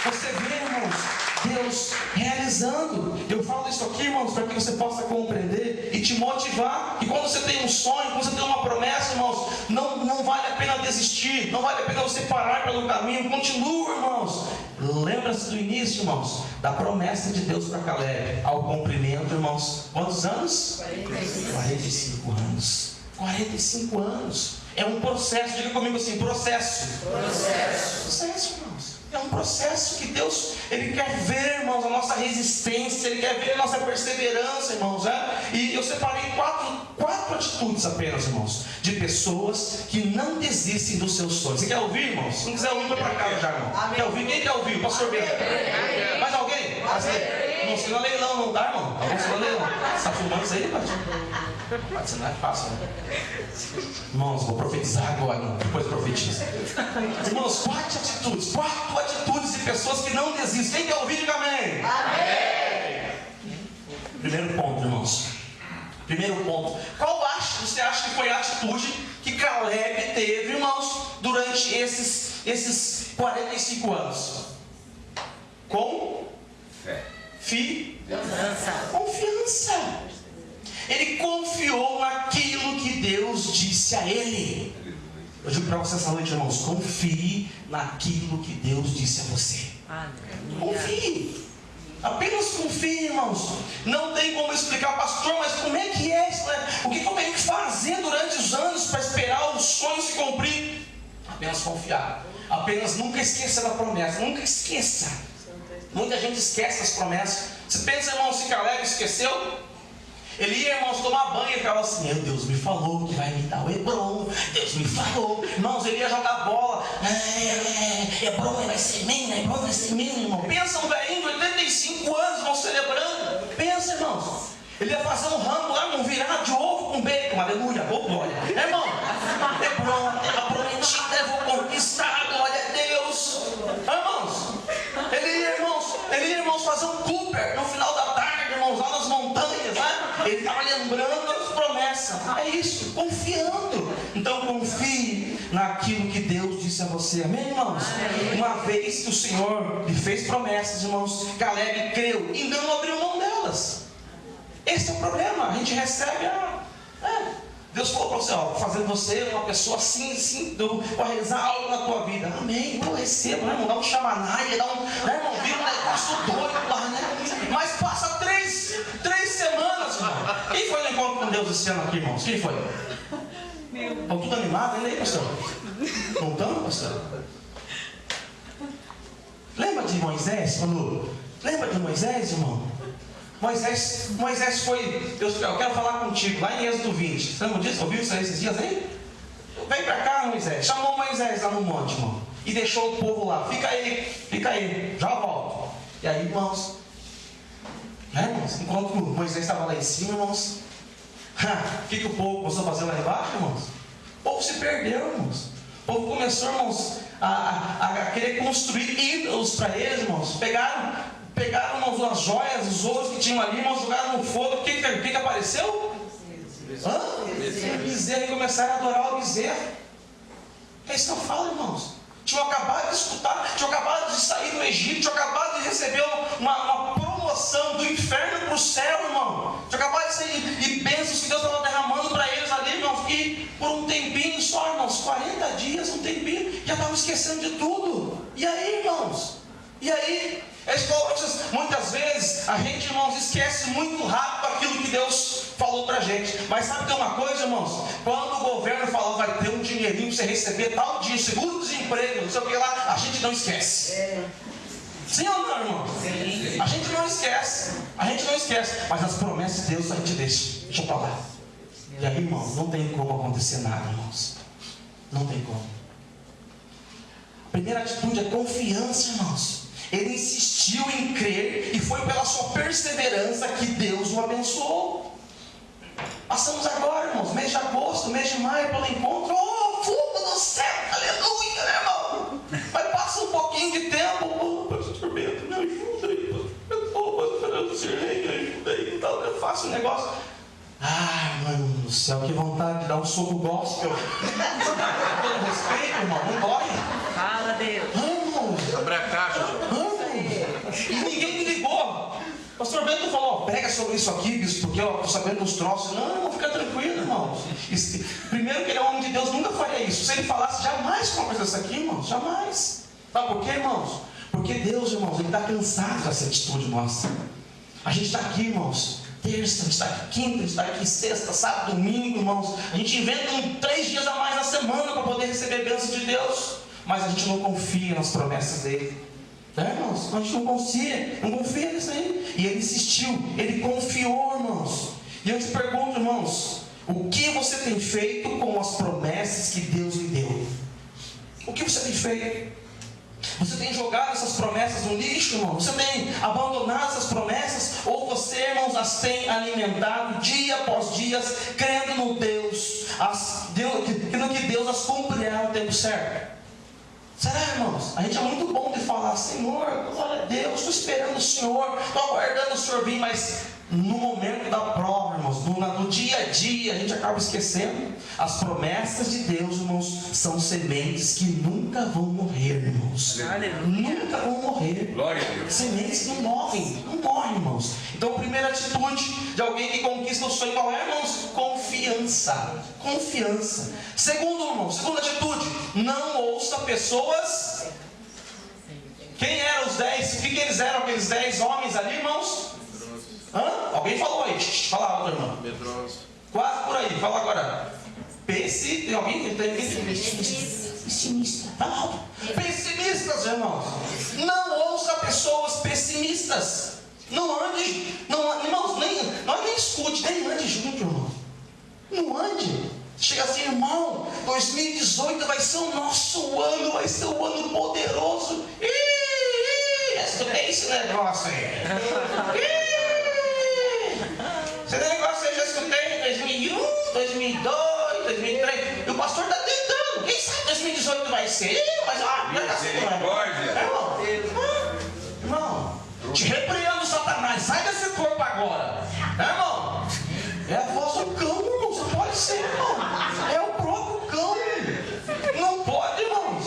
Você vê, irmãos, Deus realizando. Eu falo isso aqui, irmãos, para que você possa compreender e te motivar. Que quando você tem um sonho, quando você tem uma promessa, irmãos, não vale a pena desistir, não vale a pena você parar pelo caminho. Continua, irmãos. Lembra-se do início, irmãos, da promessa de Deus para Caleb, ao cumprimento, irmãos. Quantos anos? 45 anos. 45 anos. É um processo. Diga comigo assim, processo. Processo, irmãos. É um processo que Deus, Ele quer ver, irmãos, a nossa resistência, Ele quer ver a nossa perseverança, irmãos, né? E eu separei quatro atitudes apenas, irmãos, de pessoas que não desistem dos seus sonhos. Você quer ouvir, irmãos? Se não quiser ouvir, vai para casa já, irmão. Quer ouvir? Quem quer ouvir? Pastor Bento. Mais alguém? Não sei, não é leilão, não dá, irmão? Alguém se não é leilão. Você está filmando isso aí, Pati? Pati, não é fácil, né? Irmãos, vou profetizar agora, não. Depois profetiza. Irmãos, quatro atitudes de pessoas que não desistem. Quem quer ouvir, diga amém. Amém. Primeiro ponto, irmãos. Primeiro ponto. Qual você acha que foi a atitude que Caleb teve, irmãos, durante esses 45 anos? Com fé. Confiança. Ele confiou naquilo que Deus disse a ele. Eu digo para você essa noite, irmãos, confie naquilo que Deus disse a você. Confie. Apenas confie, irmãos. Não tem como explicar, pastor, mas como é que é isso? O que eu tenho que fazer durante os anos para esperar o sonho se cumprir? Apenas confiar. Apenas nunca esqueça da promessa. Nunca esqueça. Muita gente esquece as promessas. Você pensa, irmão, se Caleb esqueceu? Ele ia, irmãos, tomar banho e ficava assim: meu Deus me falou que vai me dar o Hebron. Deus me falou. Irmãos, ele ia jogar bola. Hebron vai ser minha, Hebron vai ser minha, irmão. Pensa um velhinho de 85 anos, irmão, celebrando. Pensa, irmãos. Ele ia fazer um rango lá, um virado de ovo com bacon. Aleluia, ô glória. Irmão, Hebron, terra prometida, eu vou conquistar, glória a Deus. Irmãos, ele ia, irmãos, fazer um Cooper no final da tarde, irmãos, lá nas montanhas, né? Ele estava lembrando as promessas. É isso, confiando. Então confie naquilo que Deus disse a você. Amém, irmãos? Uma vez que o Senhor lhe fez promessas, irmãos, Caleb creu e não abriu mão delas. Esse é o problema. A gente recebe Deus falou para você, fazendo você uma pessoa assim, vou realizar algo na tua vida. Amém, eu recebo, né, irmão? Dá um chamanaia, irmão, vira um negócio doido lá, né? Mas passa três semanas, irmão. Quem foi no encontro com Deus esse ano aqui, irmãos? Quem foi? Estão tudo animado ainda aí, pastor? Não estão, pastor? Lembra de Moisés, quando... Lembra de Moisés, irmão? Moisés foi, Deus, eu quero falar contigo, lá em Êxodo 20. Você lembra disso? Ouviu isso aí esses dias aí? Vem pra cá, Moisés. Chamou Moisés lá no monte, irmão. E deixou o povo lá. Fica aí, já volto. E aí, irmãos, enquanto Moisés estava lá em cima, irmãos, o que o povo começou a fazer lá embaixo, irmãos? O povo se perdeu, irmãos. O povo começou, irmãos, a querer construir ídolos para eles, irmãos. Pegaram, irmãos, as joias, os ouros que tinham ali, irmãos, jogaram no fogo. O que apareceu? Bezerro. E começaram a adorar o bezerro. É isso que eu falo, irmãos. Tinham acabado de escutar, tinham acabado de sair do Egito, tinham acabado de receber uma promoção do inferno para o céu, irmão. Tinham acabado de sair e bênçãos que Deus estava derramando para eles ali, irmãos. E por um tempinho só, irmãos, 40 dias, um tempinho, já estavam esquecendo de tudo. E aí, irmãos? E aí? Muitas vezes a gente, irmãos, esquece muito rápido aquilo que Deus falou pra gente. Mas sabe que é uma coisa, irmãos? Quando o governo fala, vai ter um dinheirinho pra você receber tal dia, seguro-desemprego, não sei o que lá, a gente não esquece. Sim ou não, irmão? Sim. A gente não esquece. Mas as promessas de Deus a gente deixa pra lá. E aí, irmãos, não tem como acontecer nada, irmãos. Não tem como. A primeira atitude é confiança, irmãos. Ele insistiu em crer e foi pela sua perseverança que Deus o abençoou. Passamos agora, irmãos, mês de agosto, mês de maio, pelo encontro. Oh, fogo do céu, aleluia, né, irmão? Mas passa um pouquinho de tempo. Pastor Bento, me ajuda aí. Pastor, me ajuda aí. Eu faço um negócio. Mano do céu, que vontade de dar um soco gospel. Com todo respeito, irmão, não dói. Fala, Deus. Abre a caixa. E ninguém me ligou. Pastor Bento falou, prega sobre isso aqui, bispo, porque eu estou sabendo dos troços. Não, fica tranquilo, irmãos. Primeiro que ele é um homem de Deus, nunca faria isso. Se ele falasse jamais com uma coisa dessa aqui, irmãos, jamais. Sabe por quê, irmãos? Porque Deus, irmãos, Ele está cansado dessa atitude nossa. A gente está aqui, irmãos, terça, a gente está aqui quinta, a gente está aqui sexta, sábado, domingo, irmãos. A gente inventa 3 dias a mais na semana para poder receber bênçãos de Deus. Mas a gente não confia nas promessas dele. Irmãos, a gente não confia nisso aí. E ele insistiu, ele confiou, irmãos. E eu te pergunto, irmãos, o que você tem feito com as promessas que Deus lhe deu? O que você tem feito? Você tem jogado essas promessas no lixo, irmão? Você tem abandonado essas promessas? Ou você, irmãos, as tem alimentado dia após dia, crendo no Deus, crendo que Deus as cumprirá no tempo certo? Será, irmãos? A gente é muito bom de falar, Senhor, glória a Deus, estou esperando o Senhor, estou aguardando o Senhor vir, mas no momento da prova, irmãos, no dia a dia, a gente acaba esquecendo. As promessas de Deus, irmãos, são sementes que nunca vão morrer, irmãos. Aleluia. Nunca vão morrer. Glória a Deus. Sementes que não morrem, irmãos. Então, a primeira atitude de alguém que conquista o sonho, qual é, irmãos? Confiança. Confiança. Segundo, irmãos, segunda atitude, não ouça pessoas. Quem eram os 10? O que eles eram, aqueles 10 homens ali, irmãos? Alguém falou aí? Fala alto, irmão. Medroso. Quase por aí. Fala agora. Tem alguém que tem pessimista. Fala alto. Pessimistas, irmãos. Não ouça pessoas pessimistas. Não ande. Irmãos, nem escute, nem ande junto, irmão. Não ande. Chega assim, irmão, 2018 vai ser o nosso ano, vai ser um ano poderoso. É esse negócio aí. Esse negócio eu já escutei em 2001, 2002, 2003. E o pastor está tentando. Quem sabe 2018 vai ser? Mas irmão, te repreendo, Satanás. Sai desse corpo agora. Irmão, é a voz do cão, irmão. Você pode ser, irmão. É o próprio cão. Não pode, irmãos.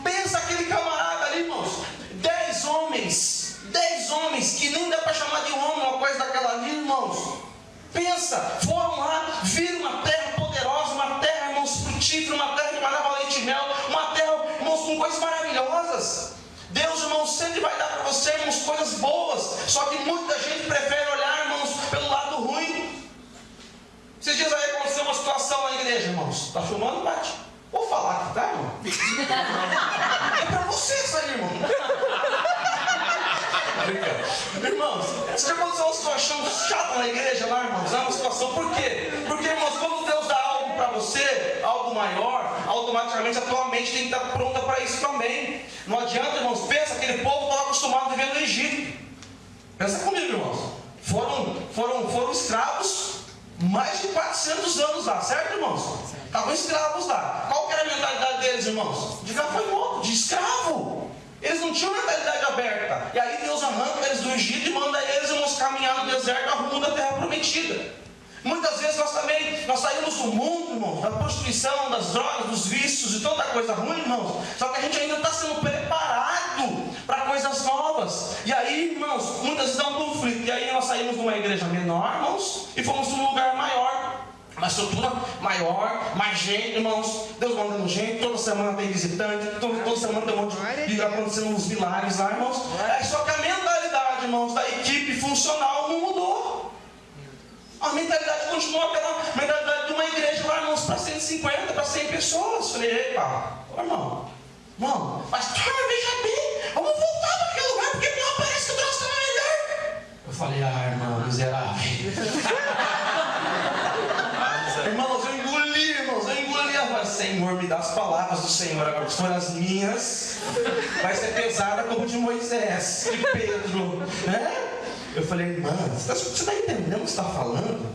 Pensa aquele camarada ali, irmãos. 10 homens que nem dá para chamar de homem uma coisa daquela ali, irmãos. Pensa, foram lá, viram uma terra poderosa, uma terra, irmãos, frutífera, uma terra que mandava leite e mel, uma terra, irmãos, com coisas maravilhosas. Deus, irmãos, sempre vai dar para você, irmãos, coisas boas, só que muita gente prefere olhar, irmãos, pelo lado ruim. Esses dias aí aconteceu uma situação na igreja, irmãos. Tá filmando, Bate? Vou falar aqui, tá, irmão? É para você isso aí, irmão. Irmãos, você já aconteceu uma situação chata na igreja lá, irmãos? É uma situação, por quê? Porque, irmãos, quando Deus dá algo para você, algo maior, automaticamente a tua mente tem que estar pronta para isso também. Não adianta, irmãos, pensa, aquele povo estava acostumado a viver no Egito. Pensa comigo, irmãos. Foram escravos mais de 400 anos lá, certo, irmãos? Estavam escravos lá. Qual que era a mentalidade deles, irmãos? De gafanhoto, de escravo. Eles não tinham mentalidade aberta. E aí Deus arranca eles do Egito e manda eles, irmãos, caminhar no deserto a rumo da terra prometida. Muitas vezes nós saímos do mundo, irmãos, da prostituição, das drogas, dos vícios e toda coisa ruim, irmãos. Só que a gente ainda está sendo preparado para coisas novas. E aí, irmãos, muitas vezes dá um conflito. E aí nós saímos de uma igreja menor, irmãos, e fomos para um lugar maior. Uma estrutura maior, mais gente, irmãos. Deus mandando gente, toda semana tem visitante, toda semana tem um monte de acontecendo uns milagres lá, irmãos. Só que a mentalidade, irmãos, da equipe funcional não mudou. A mentalidade continua aquela mentalidade de uma igreja lá, irmãos, para 150, para 100 pessoas. Eu falei, epa, irmão, mas veja bem, vamos voltar para aquele lugar, porque não parece que o troço estava melhor. Eu falei, irmão, miserável. Irmãos, eu engoli a voz. Senhor, me dá as palavras do Senhor. Agora, se forem as minhas, vai ser pesada como de Moisés, de Pedro, né? Eu falei, irmã, você está entendendo o que você está falando?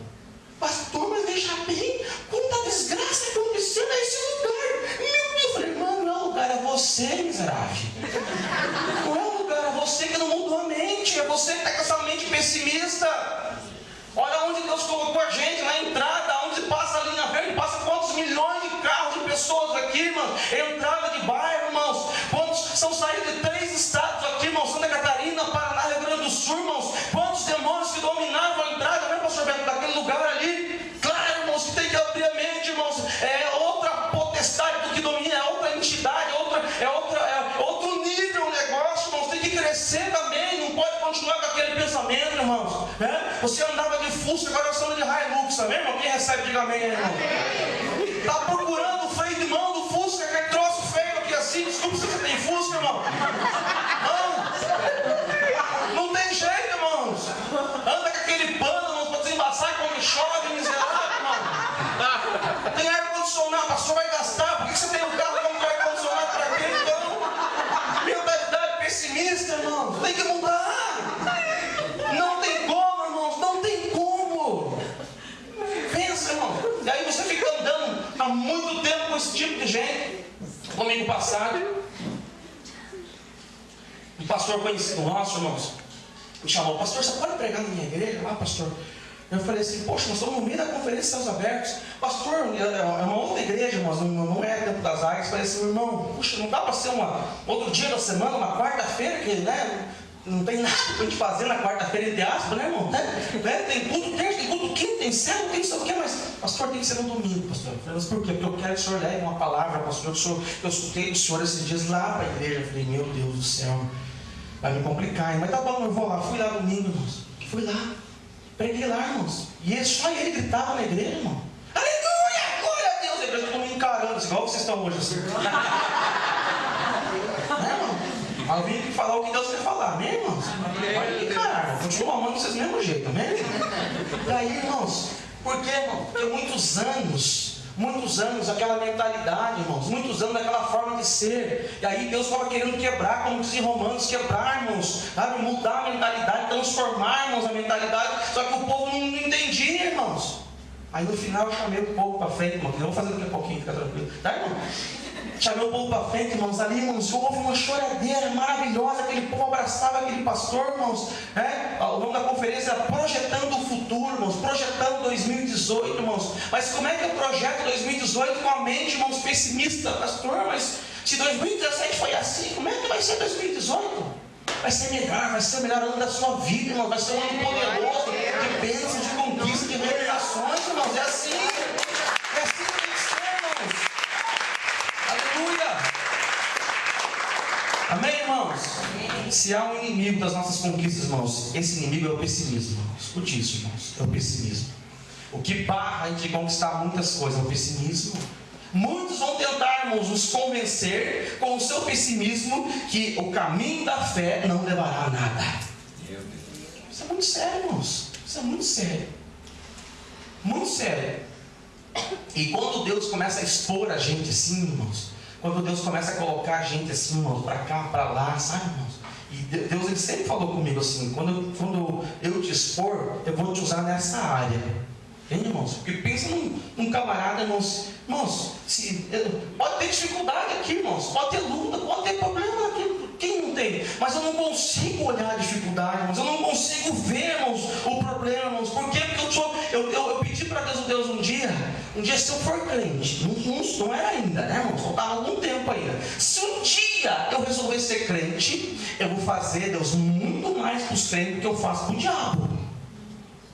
Pastor, mas veja bem, quanta desgraça aconteceu nesse lugar. Meu Deus, eu falei, irmã, não é o lugar, é você, miserável. Não é o lugar, é você que não mudou a mente, é você que está com essa mente pessimista. Olha onde Deus colocou a gente, na entrada, onde passa a linha verde, passa quantos milhões de carros de pessoas aqui, irmão, entrada de bairro, irmãos, quantos são saídos de 3 estados aqui, irmão, Santa Catarina, Paraná, Rio Grande do Sul, irmãos, quantos demônios que dominavam a entrada, né, pastor Beto, daquele lugar ali, claro, irmãos, que tem que abrir a mente, irmãos, é outra potestade do que domina, é outra entidade, é outro nível o negócio, irmãos, tem que crescer também, não pode continuar com aquele pensamento, irmãos, né? Você andava de Fusca, agora você anda de Hilux, amém, irmão? Quem recebe, diga amém, irmão. Está procurando o freio de mão do Fusca, que é troço feio aqui assim, desculpa se você tem Fusca, irmão. Não, tem que mudar. Não tem como, irmãos, não tem como. Pensa, irmão. E aí você fica andando há muito tempo com esse tipo de gente. Domingo passado, um pastor conhecido nosso, irmãos, me chamou: pastor, você pode pregar na minha igreja lá, pastor? Eu falei assim: poxa, nós estamos no meio da conferência Céus Abertos. Pastor, é uma outra igreja, mas não é Tempo das Águias. Eu falei assim: irmão, puxa, não dá para ser outro dia da semana, uma quarta-feira, que, né, não tem nada para a gente fazer na quarta-feira, entre aspas, né, irmão? Tem culto terça, tem culto quinta, tem céu, tem isso, o que, mas pastor, tem que ser no domingo, pastor. Eu falei: mas por quê? Porque eu quero que o senhor leve uma palavra, pastor, eu escutei do senhor esses dias lá para a igreja. Eu falei: meu Deus do céu, vai me complicar, hein? Mas tá bom, eu vou lá. Fui lá domingo, irmãos. Fui lá. Preguei lá, irmãos. E só ele gritava na igreja, irmão. Aleluia! Glória a Deus! A igreja todo mundo encarando, igual vocês estão hoje assim. Né, irmão? Eu vim aqui falar o que Deus quer falar, amém, irmãos? Pode me encarar, irmão. Continua amando vocês do mesmo jeito, amém? E aí, irmãos, por quê, irmão? Porque muitos anos, aquela mentalidade, irmãos, muitos anos daquela forma de ser, e aí Deus estava querendo quebrar, como diz em Romanos, quebrar, irmãos, sabe? Mudar a mentalidade, transformar, irmãos, a mentalidade, só que o povo não entendia, irmãos. Aí no final eu chamei o povo para frente, irmão, que eu vou fazer daqui a pouquinho, fica tranquilo, tá, irmão? Chamei o povo para frente, irmãos, ali, irmãos, houve uma choradeira maravilhosa, aquele povo abraçava aquele pastor, irmãos, né? O nome da conferência era Projetando o Futuro, irmãos, projetando 2018, irmãos. Mas como é que eu projeto 2018 com a mente, irmãos, pessimista? Pastor, mas se 2017 foi assim, como é que vai ser 2018? Vai ser o melhor ano da sua vida, irmãos, vai ser um ano poderoso, de bênçãos, de conquistas, de realizações, irmãos, é assim que tem que ser, irmãos. Aleluia! Amém, irmãos? Se há um inimigo das nossas conquistas, irmãos, esse inimigo é o pessimismo. Escute isso, irmãos, é o pessimismo. O que barra a gente conquistar muitas coisas é o pessimismo. Muitos vão tentar, irmãos, nos convencer com o seu pessimismo que o caminho da fé não levará a nada. Isso é muito sério, irmãos. Isso é muito sério. Muito sério. E quando Deus começa a expor a gente assim, irmãos, quando Deus começa a colocar a gente assim, irmãos, para cá, para lá, sabe, irmãos? E Deus, ele sempre falou comigo assim: quando eu te expor, eu vou te usar nessa área. Hein, irmãos? Porque pensa num camarada, irmãos, pode ter dificuldade aqui, irmãos, pode ter luta, pode ter problema aqui, quem não tem? Mas eu não consigo olhar a dificuldade, irmãos, eu não consigo ver, irmãos, o problema, irmãos. Por quê? Porque eu pedi para Deus um dia, se eu for crente, não era ainda, né, irmãos? Faltava algum tempo ainda. Se um dia eu resolver ser crente, eu vou fazer, Deus, muito mais para os crentes do que eu faço para o diabo.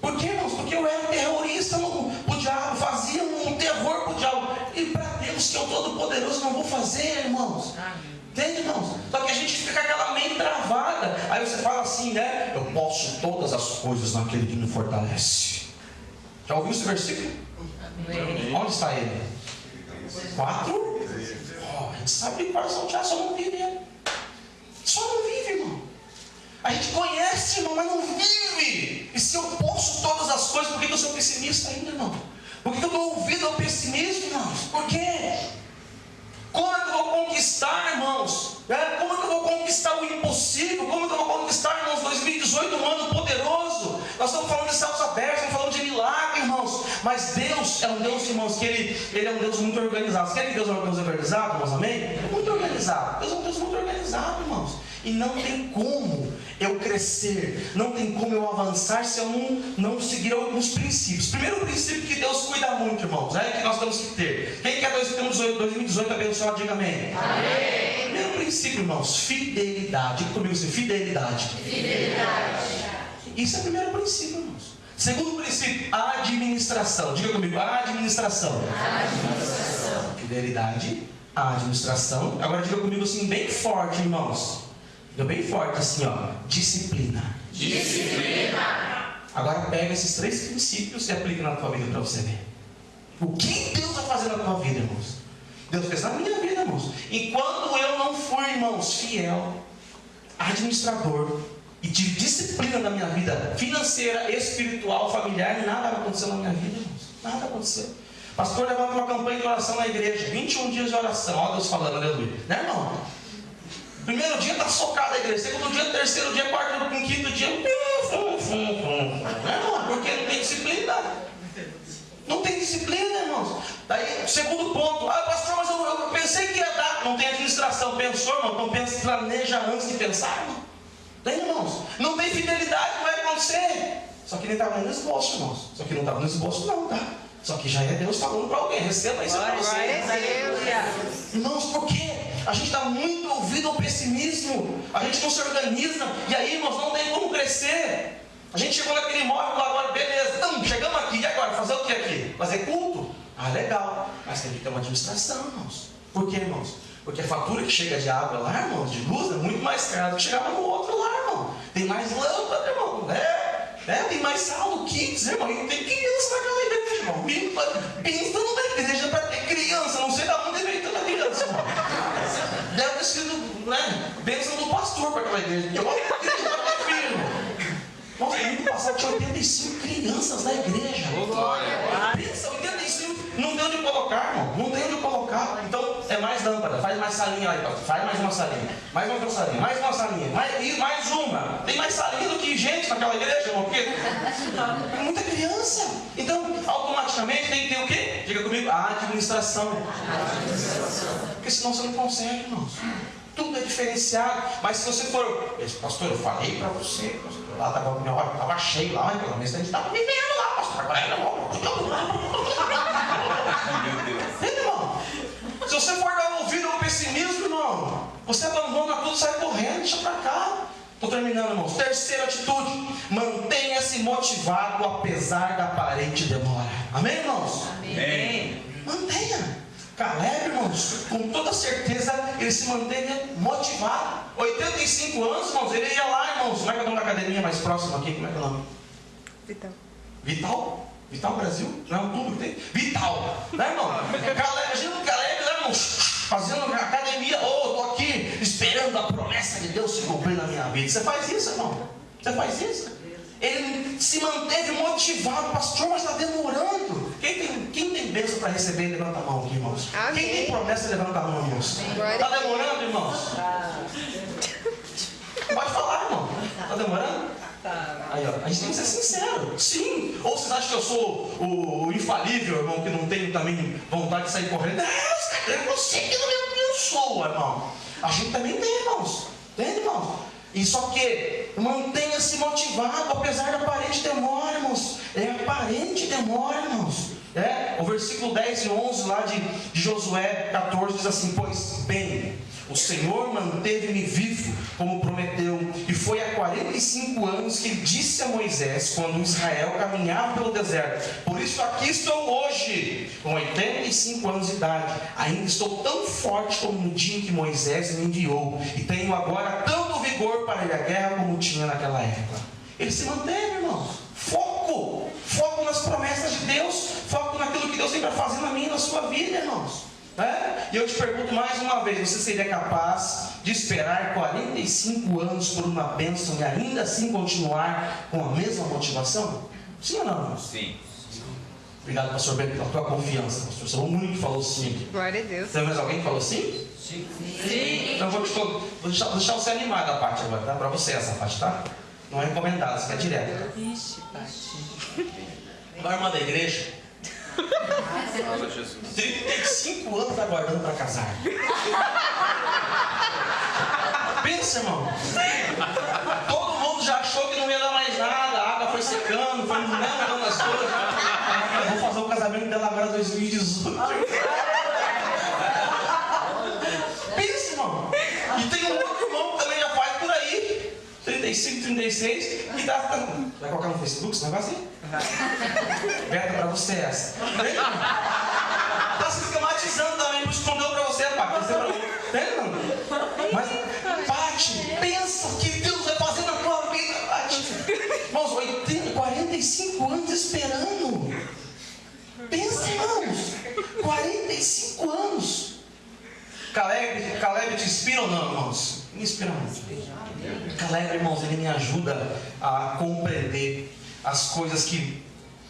Por quê, irmãos? Porque eu era terrorista para o diabo, fazia um terror para o diabo. E para Deus, que é o Todo-Poderoso, não vou fazer, irmãos. Entende, irmãos? Só que a gente fica com aquela mente travada. Aí você fala assim, né? Eu posso todas as coisas naquele que me fortalece. Já ouviu esse versículo? Amém. Onde está ele? 4? A gente sabe que coração de só não vive ele. Só não vive, irmão. A gente conhece, irmão, mas não vive. E se eu posso todas as coisas, por que eu sou pessimista ainda, irmão? Por que eu dou ouvido ao pessimismo, irmãos? Por quê? Como é que eu vou conquistar, irmãos? Como é que eu vou conquistar o impossível? Como é que eu vou conquistar, irmãos, 2018, um ano poderoso? Nós estamos falando de céus abertos, estamos falando de milagre, irmãos. Mas Deus é um Deus, irmãos, que Ele é um Deus muito organizado. Você quer que Deus é um Deus organizado, irmãos? Amém? É muito organizado. Deus é um Deus muito organizado, irmãos. E não tem como eu crescer, não tem como eu avançar se eu não seguir alguns princípios. Primeiro princípio que Deus cuida muito, irmãos, que nós temos que ter. Quem quer 2018 abençoado, diga amém. Amém. Primeiro princípio, irmãos, fidelidade. Diga comigo assim, fidelidade. Isso é o primeiro princípio, irmãos. Segundo princípio, administração. Diga comigo, administração. Fidelidade, administração. Agora diga comigo assim, bem forte, irmãos. Diga bem forte assim, ó. Disciplina. Agora pega esses 3 princípios e aplica na tua vida para você ver. O que Deus vai fazer na tua vida, irmãos? Deus fez na minha vida, irmãos. Enquanto eu não fui, irmãos, fiel, administrador e tive disciplina na minha vida financeira, espiritual, familiar, nada aconteceu na minha vida, irmãos. Nada aconteceu. Pastor, levanta uma campanha de oração na igreja, 21 dias de oração. Olha Deus falando, aleluia. Né, irmão? Primeiro dia está socado a igreja, segundo dia, terceiro dia, quarto, quinto dia, porque não tem disciplina. Não tem disciplina, irmãos. Daí, segundo ponto, pastor, mas eu pensei que ia dar. Não tem administração, pensou, irmão? Então planeja antes de pensar, irmão. Daí, irmãos, não tem fidelidade, não vai acontecer. Só que nem estava no esboço, irmãos. Só que não estava no esboço, não, tá? Só que já é Deus falando para alguém, receba isso para vocês. Irmãos, por quê? A gente dá muito ouvido ao pessimismo, a gente não se organiza, e aí, irmãos, não tem como crescer. A gente chegou naquele imóvel lá agora, beleza, então, chegamos aqui, e agora? Fazer o que aqui? Fazer culto? Legal, mas tem que ter uma administração, irmãos. Por quê, irmãos? Porque a fatura que chega de água lá, irmãos, de luz, é muito mais cara do que chegava no outro lá, irmão. Tem mais lâmpada, irmão, tem mais saldo, kits, irmão, e tem criança naquela igreja, irmão. Pensa numa igreja para ter criança, não sei de onde veio tanta criança, irmão. Deve ter sido, bênção do pastor para aquela igreja. Eu vou ter igreja para ter filho, irmão. Nossa, no ano passado tinha 85 crianças na igreja. Pensa, 85, não tem onde colocar, irmão. Não tem onde colocar. Então, é mais lâmpada, faz mais salinha aí, pastor. Faz mais uma salinha, mais uma salinha, mais uma salinha, mais uma. Tem mais salinha do que gente naquela igreja, irmão. Porque é muita criança. Então, automaticamente tem que ter o quê? Diga comigo, a administração. Porque senão você não consegue, irmãos. Tudo é diferenciado. Mas se você for, pastor, eu falei para você, pastor, lá estava cheio lá, pelo menos a gente estava vivendo lá, pastor. Agora irmão, se você for dar ouvido ao pessimismo, irmão, você abandona tudo, sai correndo, deixa para cá. Estou terminando, irmãos. Terceira atitude: mantenha-se motivado apesar da aparente demora. Amém, irmãos? Amém. Mantenha. Caleb, irmãos, com toda certeza, ele se manteve motivado. 85 anos, irmãos, ele ia lá, irmãos. Como é que é o nome da academia mais próxima aqui? Como é que é o nome? Vital? Vital Brasil? Não é um tudo que tem? Vital, né, irmão? Caleb, imagina o Caleb, né, irmão? Fazendo academia. Estou aqui esperando a promessa de Deus se cumprir na minha vida. Você faz isso, irmão? Você faz isso? Ele se manteve motivado. Pastor, mas está demorando. Quem tem bênção para receber, levanta a mão aqui, irmãos. Amém. Quem tem promessa, levanta a mão, irmãos. Está demorando, irmãos? Pode falar, irmão. Está demorando? Aí, ó, a gente tem que ser sincero. Sim. Ou vocês acham que eu sou o infalível, irmão, que não tenho também vontade de sair correndo? Eu sei que eu sou, irmão. A gente também tem, irmãos. Entende, irmão? E só que mantenha-se motivado, apesar da aparente demora, irmãos. Aparente demora, irmãos. O versículo 10 e 11 lá de Josué 14 diz assim: pois bem, o Senhor manteve-me vivo, como prometeu, e foi há 45 anos que ele disse a Moisés, quando Israel caminhava pelo deserto: por isso aqui estou hoje, com 85 anos de idade, ainda estou tão forte como no dia em que Moisés me enviou, e tenho agora tanto vigor para ir à guerra como tinha naquela época. Ele se manteve, irmãos. Foco nas promessas de Deus, foco naquilo que Deus tem para fazer na minha e na sua vida, irmãos. E eu te pergunto mais uma vez: você seria capaz de esperar 45 anos por uma bênção e ainda assim continuar com a mesma motivação? Sim ou não, irmãos? Sim. Obrigado, pastor Ben, pela tua confiança. Pastor, você é o único que falou sim. Glória a Deus. Tem mais alguém que falou sim? Sim. Então eu vou deixar você animar da parte agora, tá? Para você essa parte, tá? Não é encomendada, você quer direto. Ixi, Pati. Vai, irmã da igreja. 35 anos aguardando para casar. Pensa, irmão. Todo mundo já achou que não ia dar mais nada. A água foi secando, foi mudando as coisas. Eu vou fazer o casamento dela agora em 2018. Pensa, irmão. E tem um outro irmão que também já faz por aí. 35, 36. E tá. Vai colocar no Facebook esse negócio aí? Beta pra você essa. Tá se esquematizando também, escondeu pra você, Pati. Mas, Pati, pensa que Deus vai fazer na tua vida, Pati. Irmãos, 45 anos esperando. Pensa, irmãos. 45 anos. Caleb te inspira ou não, irmãos? Me inspira muito. Caleb, irmãos, ele me ajuda a compreender as coisas que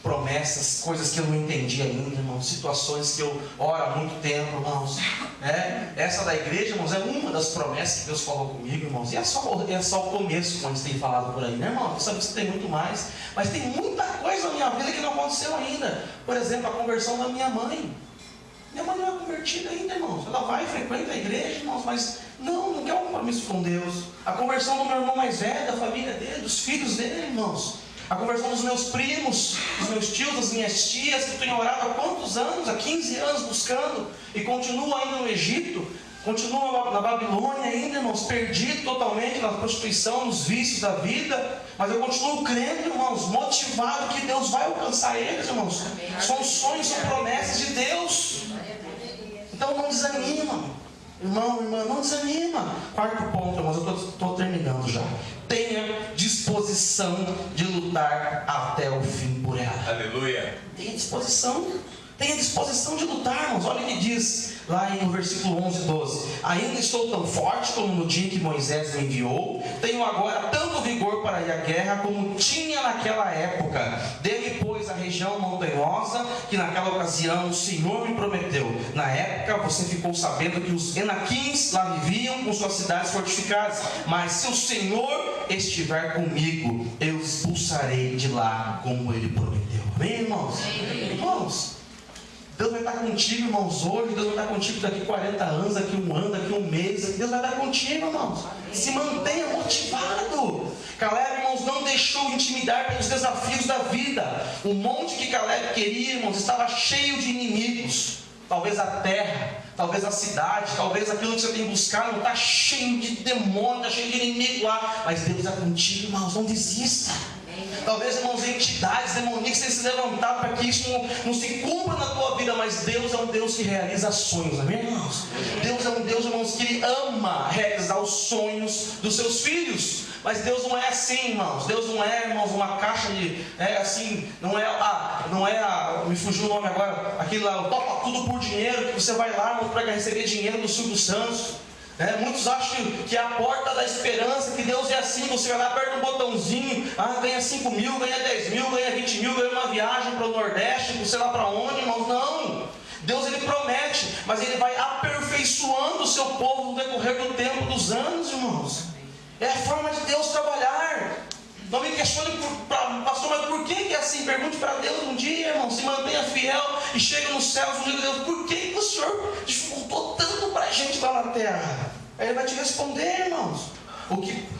promessas, coisas que eu não entendi ainda, irmãos, situações que eu oro há muito tempo, irmãos. Essa da igreja, irmãos, é uma das promessas que Deus falou comigo, irmãos. E é só o começo, como a gente tem falado por aí, né, irmão? Sabe que tem muito mais, mas tem muita coisa na minha vida que não aconteceu ainda. Por exemplo, a conversão da minha mãe. Minha mãe não é convertida ainda, irmãos. Ela vai e frequenta a igreja, irmãos, mas não quer um compromisso com Deus. A conversão do meu irmão mais velho, da família dele, dos filhos dele, irmãos. A conversão dos meus primos, dos meus tios, das minhas tias, que eu tenho orado há quantos anos? Há 15 anos buscando, e continuo ainda no Egito, continuo na Babilônia ainda, irmãos, perdido totalmente na prostituição, nos vícios da vida, mas eu continuo crendo, irmãos, motivado que Deus vai alcançar eles, irmãos. São sonhos, são promessas de Deus. Então não desanima, irmão, irmã, não desanima. Quarto ponto, irmãos, eu estou terminando já. Tenha disposição de lutar até o fim por ela. Aleluia. Tenha disposição de lutar, irmãos. Olha o que diz lá no versículo 11 e 12. Ainda estou tão forte como no dia que Moisés me enviou. Tenho agora tanto vigor para ir à guerra como tinha naquela época. Dê-me, pois, a região montanhosa que naquela ocasião o Senhor me prometeu. Na época você ficou sabendo que os Enaquins lá viviam com suas cidades fortificadas. Mas se o Senhor estiver comigo, eu expulsarei de lá como Ele prometeu. Amém, irmãos? Irmãos, Deus vai estar contigo, irmãos, hoje. Deus vai estar contigo daqui 40 anos, daqui um ano, daqui um mês. Deus vai estar contigo, irmãos. Se mantenha motivado. Caleb, irmãos, não deixou intimidar pelos desafios da vida. O monte que Caleb queria, irmãos, estava cheio de inimigos. Talvez a terra, talvez a cidade, talvez aquilo que você tem buscado está cheio de demônios, está cheio de inimigo lá. Mas Deus é contigo, irmãos, não desista. Talvez, irmãos, entidades demoníacas tenham se levantado para que isso não se cumpra na tua vida, mas Deus é um Deus que realiza sonhos, amém, irmãos? Deus é um Deus, irmãos, que Ele ama realizar os sonhos dos seus filhos. Mas Deus não é assim, irmãos. Deus não é, irmãos, uma caixa de... me fugiu o nome agora, aquele lá, topa tudo por dinheiro, que você vai lá, irmãos, para receber dinheiro do Silvio Santos. Muitos acham que é a porta da esperança, que Deus é assim, você vai lá, aperta um botãozinho, ganha 5 mil, ganha 10 mil, ganha 20 mil, ganha uma viagem para o Nordeste, não sei lá para onde, irmãos. Não, Deus Ele promete, mas Ele vai aperfeiçoando o seu povo no decorrer do tempo, dos anos, irmãos. É a forma de Deus trabalhar. Não me questione, pastor, mas por que é assim? Pergunte para Deus um dia, irmão. Se mantenha fiel e chega nos céus um dia de Deus. Por que o Senhor dificultou tanto para a gente lá na terra? Aí Ele vai te responder, irmãos.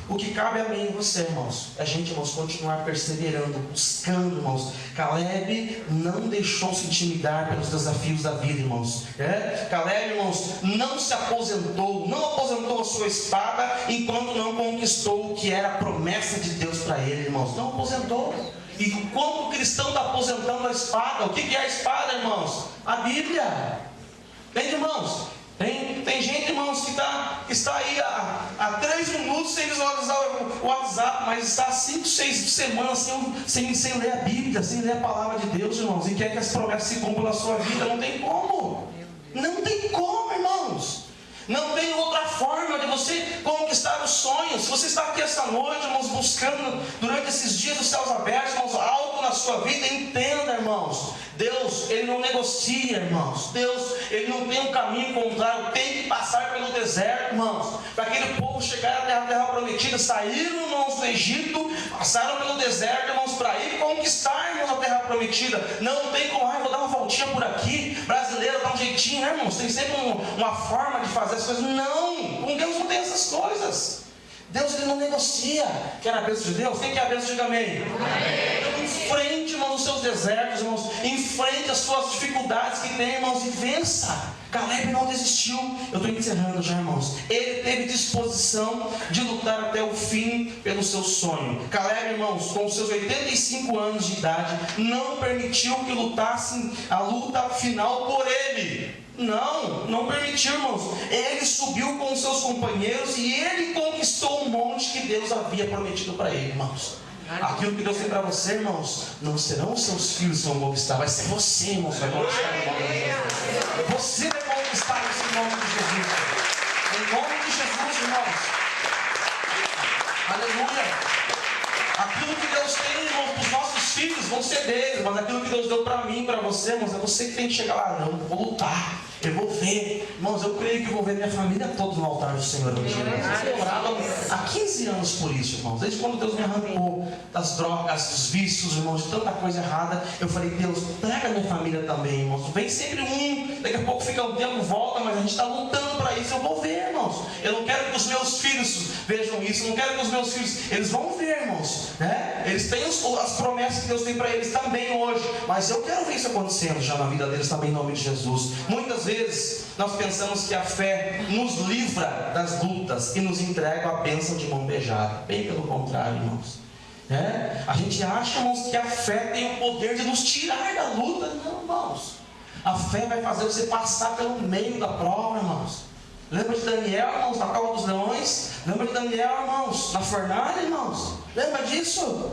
O que cabe a mim e você, irmãos, a gente, irmãos, continuar perseverando, buscando, irmãos. Caleb não deixou se intimidar pelos desafios da vida, irmãos. Caleb, irmãos, não se aposentou, não aposentou a sua espada enquanto não conquistou o que era a promessa de Deus para ele, irmãos. Não aposentou. E quando o cristão está aposentando a espada, o que é a espada, irmãos? A Bíblia. Entende, irmãos? Tem gente, irmãos, que está aí há 3 minutos sem visualizar o WhatsApp, mas está há 5, 6 semanas sem ler a Bíblia, sem ler a palavra de Deus, irmãos, e quer que as promessas se cumpram na sua vida. Não tem como. Não tem como, irmãos. Não tem outra forma de você conquistar os sonhos. Se você está aqui esta noite, irmãos, buscando durante esses dias os céus abertos, irmãos, algo na sua vida, entenda, irmãos. Deus, Ele não negocia, irmãos. Deus, Ele não tem um caminho contrário. Tem que passar pelo deserto, irmãos. Para aquele povo chegar até a terra prometida. Saíram, irmãos, do Egito, passaram pelo deserto, irmãos, para ir conquistar, irmãos, a terra prometida. Não tem como, vou dar uma voltinha por aqui. Brasileiro dá um jeitinho, né, irmãos? Tem sempre uma forma de fazer as coisas. Não, com Deus não tem essas coisas. Deus, Ele não negocia. Quer a bênção de Deus? Quem quer a bênção? Diga amém. Então, enfrente, irmãos, os seus desertos, irmãos. Enfrente as suas dificuldades que tem, irmãos, e vença. Caleb não desistiu. Eu estou encerrando já, irmãos. Ele teve disposição de lutar até o fim pelo seu sonho. Caleb, irmãos, com seus 85 anos de idade, não permitiu que lutassem a luta final por ele. Não permitiu, irmãos. Ele subiu com os seus companheiros e ele conquistou o monte que Deus havia prometido para ele, irmãos. Aquilo que Deus tem para você, irmãos, não serão os seus filhos que vão conquistar, vai ser você, irmãos, que vai conquistar em nome de Jesus. Você vai conquistar isso em nome de Jesus. Em nome de Jesus, irmãos. Aleluia. Aquilo que Deus tem, irmãos, para os nossos filhos. filhos vão ser deles, mas aquilo que Deus deu para mim, para você, irmãos, é você que tem que chegar lá. Não, eu vou lutar, eu vou ver. Irmãos, eu creio que eu vou ver minha família toda no altar do Senhor. Eu orava há 15 anos por isso, irmãos. Desde quando Deus me arrancou das drogas, dos vícios, irmãos, de tanta coisa errada, eu falei, Deus, traga minha família também, irmãos. Vem sempre um, daqui a pouco fica um tempo, volta, mas a gente está lutando para isso. Eu vou ver, irmãos. Eu não quero que os meus filhos vejam isso, eu não quero que os meus filhos, eles vão ver, irmãos, né? Eles têm as promessas que Deus tem para eles também hoje, mas eu quero ver isso acontecendo já na vida deles também, em nome de Jesus. Muitas vezes nós pensamos que a fé nos livra das lutas e nos entrega a bênção de mão beijada. Bem pelo contrário, irmãos. A gente acha, irmãos, que a fé tem o poder de nos tirar da luta. Não, irmãos. A fé vai fazer você passar pelo meio da prova, irmãos. Lembra de Daniel, irmãos, na cova dos leões? Lembra de Daniel, irmãos, na fornalha, irmãos? Lembra disso?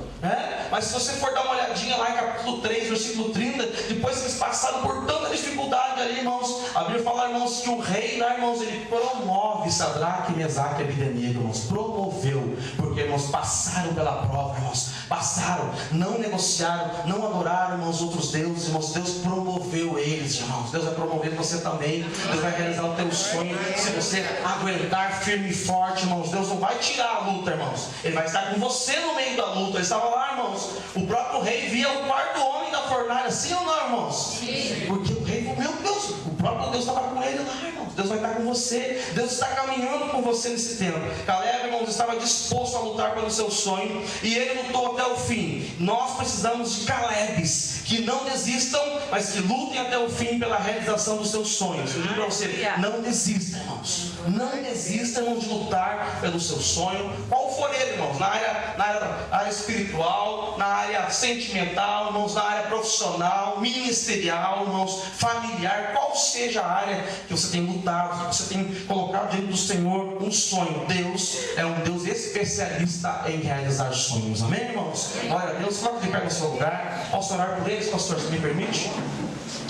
Mas se você for dar uma olhadinha lá em capítulo 3, versículo 30, depois que eles passaram por tanta dificuldade ali, irmãos, a Bíblia fala, irmãos, que o rei lá, irmãos, ele promove Sadraque, Mesaque e Abednego, irmãos, promoveu, porque, irmãos, passaram pela prova, irmãos, passaram, não negociaram, não adoraram, irmãos, outros deuses, irmãos, Deus promoveu eles, irmãos. Deus vai promover você também, Deus vai realizar o teu sonho, se você aguentar firme e forte, irmãos. Deus não vai tirar a luta, irmãos, Ele vai estar com você no meio da luta. Ele estava lá, irmãos, o próprio rei via o quarto homem da fornalha, sim ou não, irmãos? Sim. Porque o rei, meu Deus, o próprio Deus estava com ele lá, irmãos. Deus vai estar com você, Deus está caminhando com você nesse tempo. Caleb, irmãos, estava disposto a lutar pelo seu sonho, e ele lutou até o fim. Nós precisamos de Calebes que não desistam, mas que lutem até o fim pela realização dos seus sonhos. Eu digo para você, não desista, irmãos. Não desista, irmãos, de lutar pelo seu sonho, qual for ele, irmãos, na área espiritual, na área sentimental, irmãos, na área profissional, ministerial, irmãos, familiar, qual seja a área que você tem lutado, que você tem colocado diante do Senhor um sonho. Deus é um Deus especialista em realizar sonhos, amém, irmãos? Glória a Deus. Coloque de pé no seu lugar. Posso orar por eles, pastor, se me permite?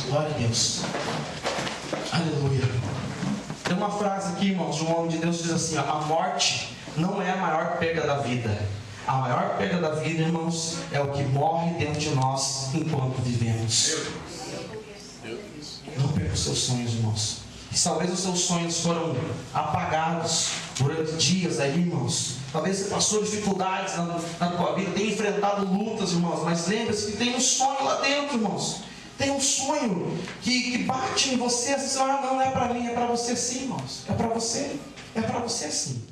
Glória a Deus. Aleluia. Tem uma frase aqui, irmãos, de um homem de Deus que diz assim: a morte não é a maior perda da vida. A maior perda da vida, irmãos, é o que morre dentro de nós enquanto vivemos. Não perca os seus sonhos, irmãos. E talvez os seus sonhos foram apagados durante dias aí, irmãos. Talvez você passou dificuldades na tua vida, tenha enfrentado lutas, irmãos. Mas lembre-se que tem um sonho lá dentro, irmãos. Tem um sonho que bate em você. Assim, não é para mim, é para você sim, irmãos. É para você sim.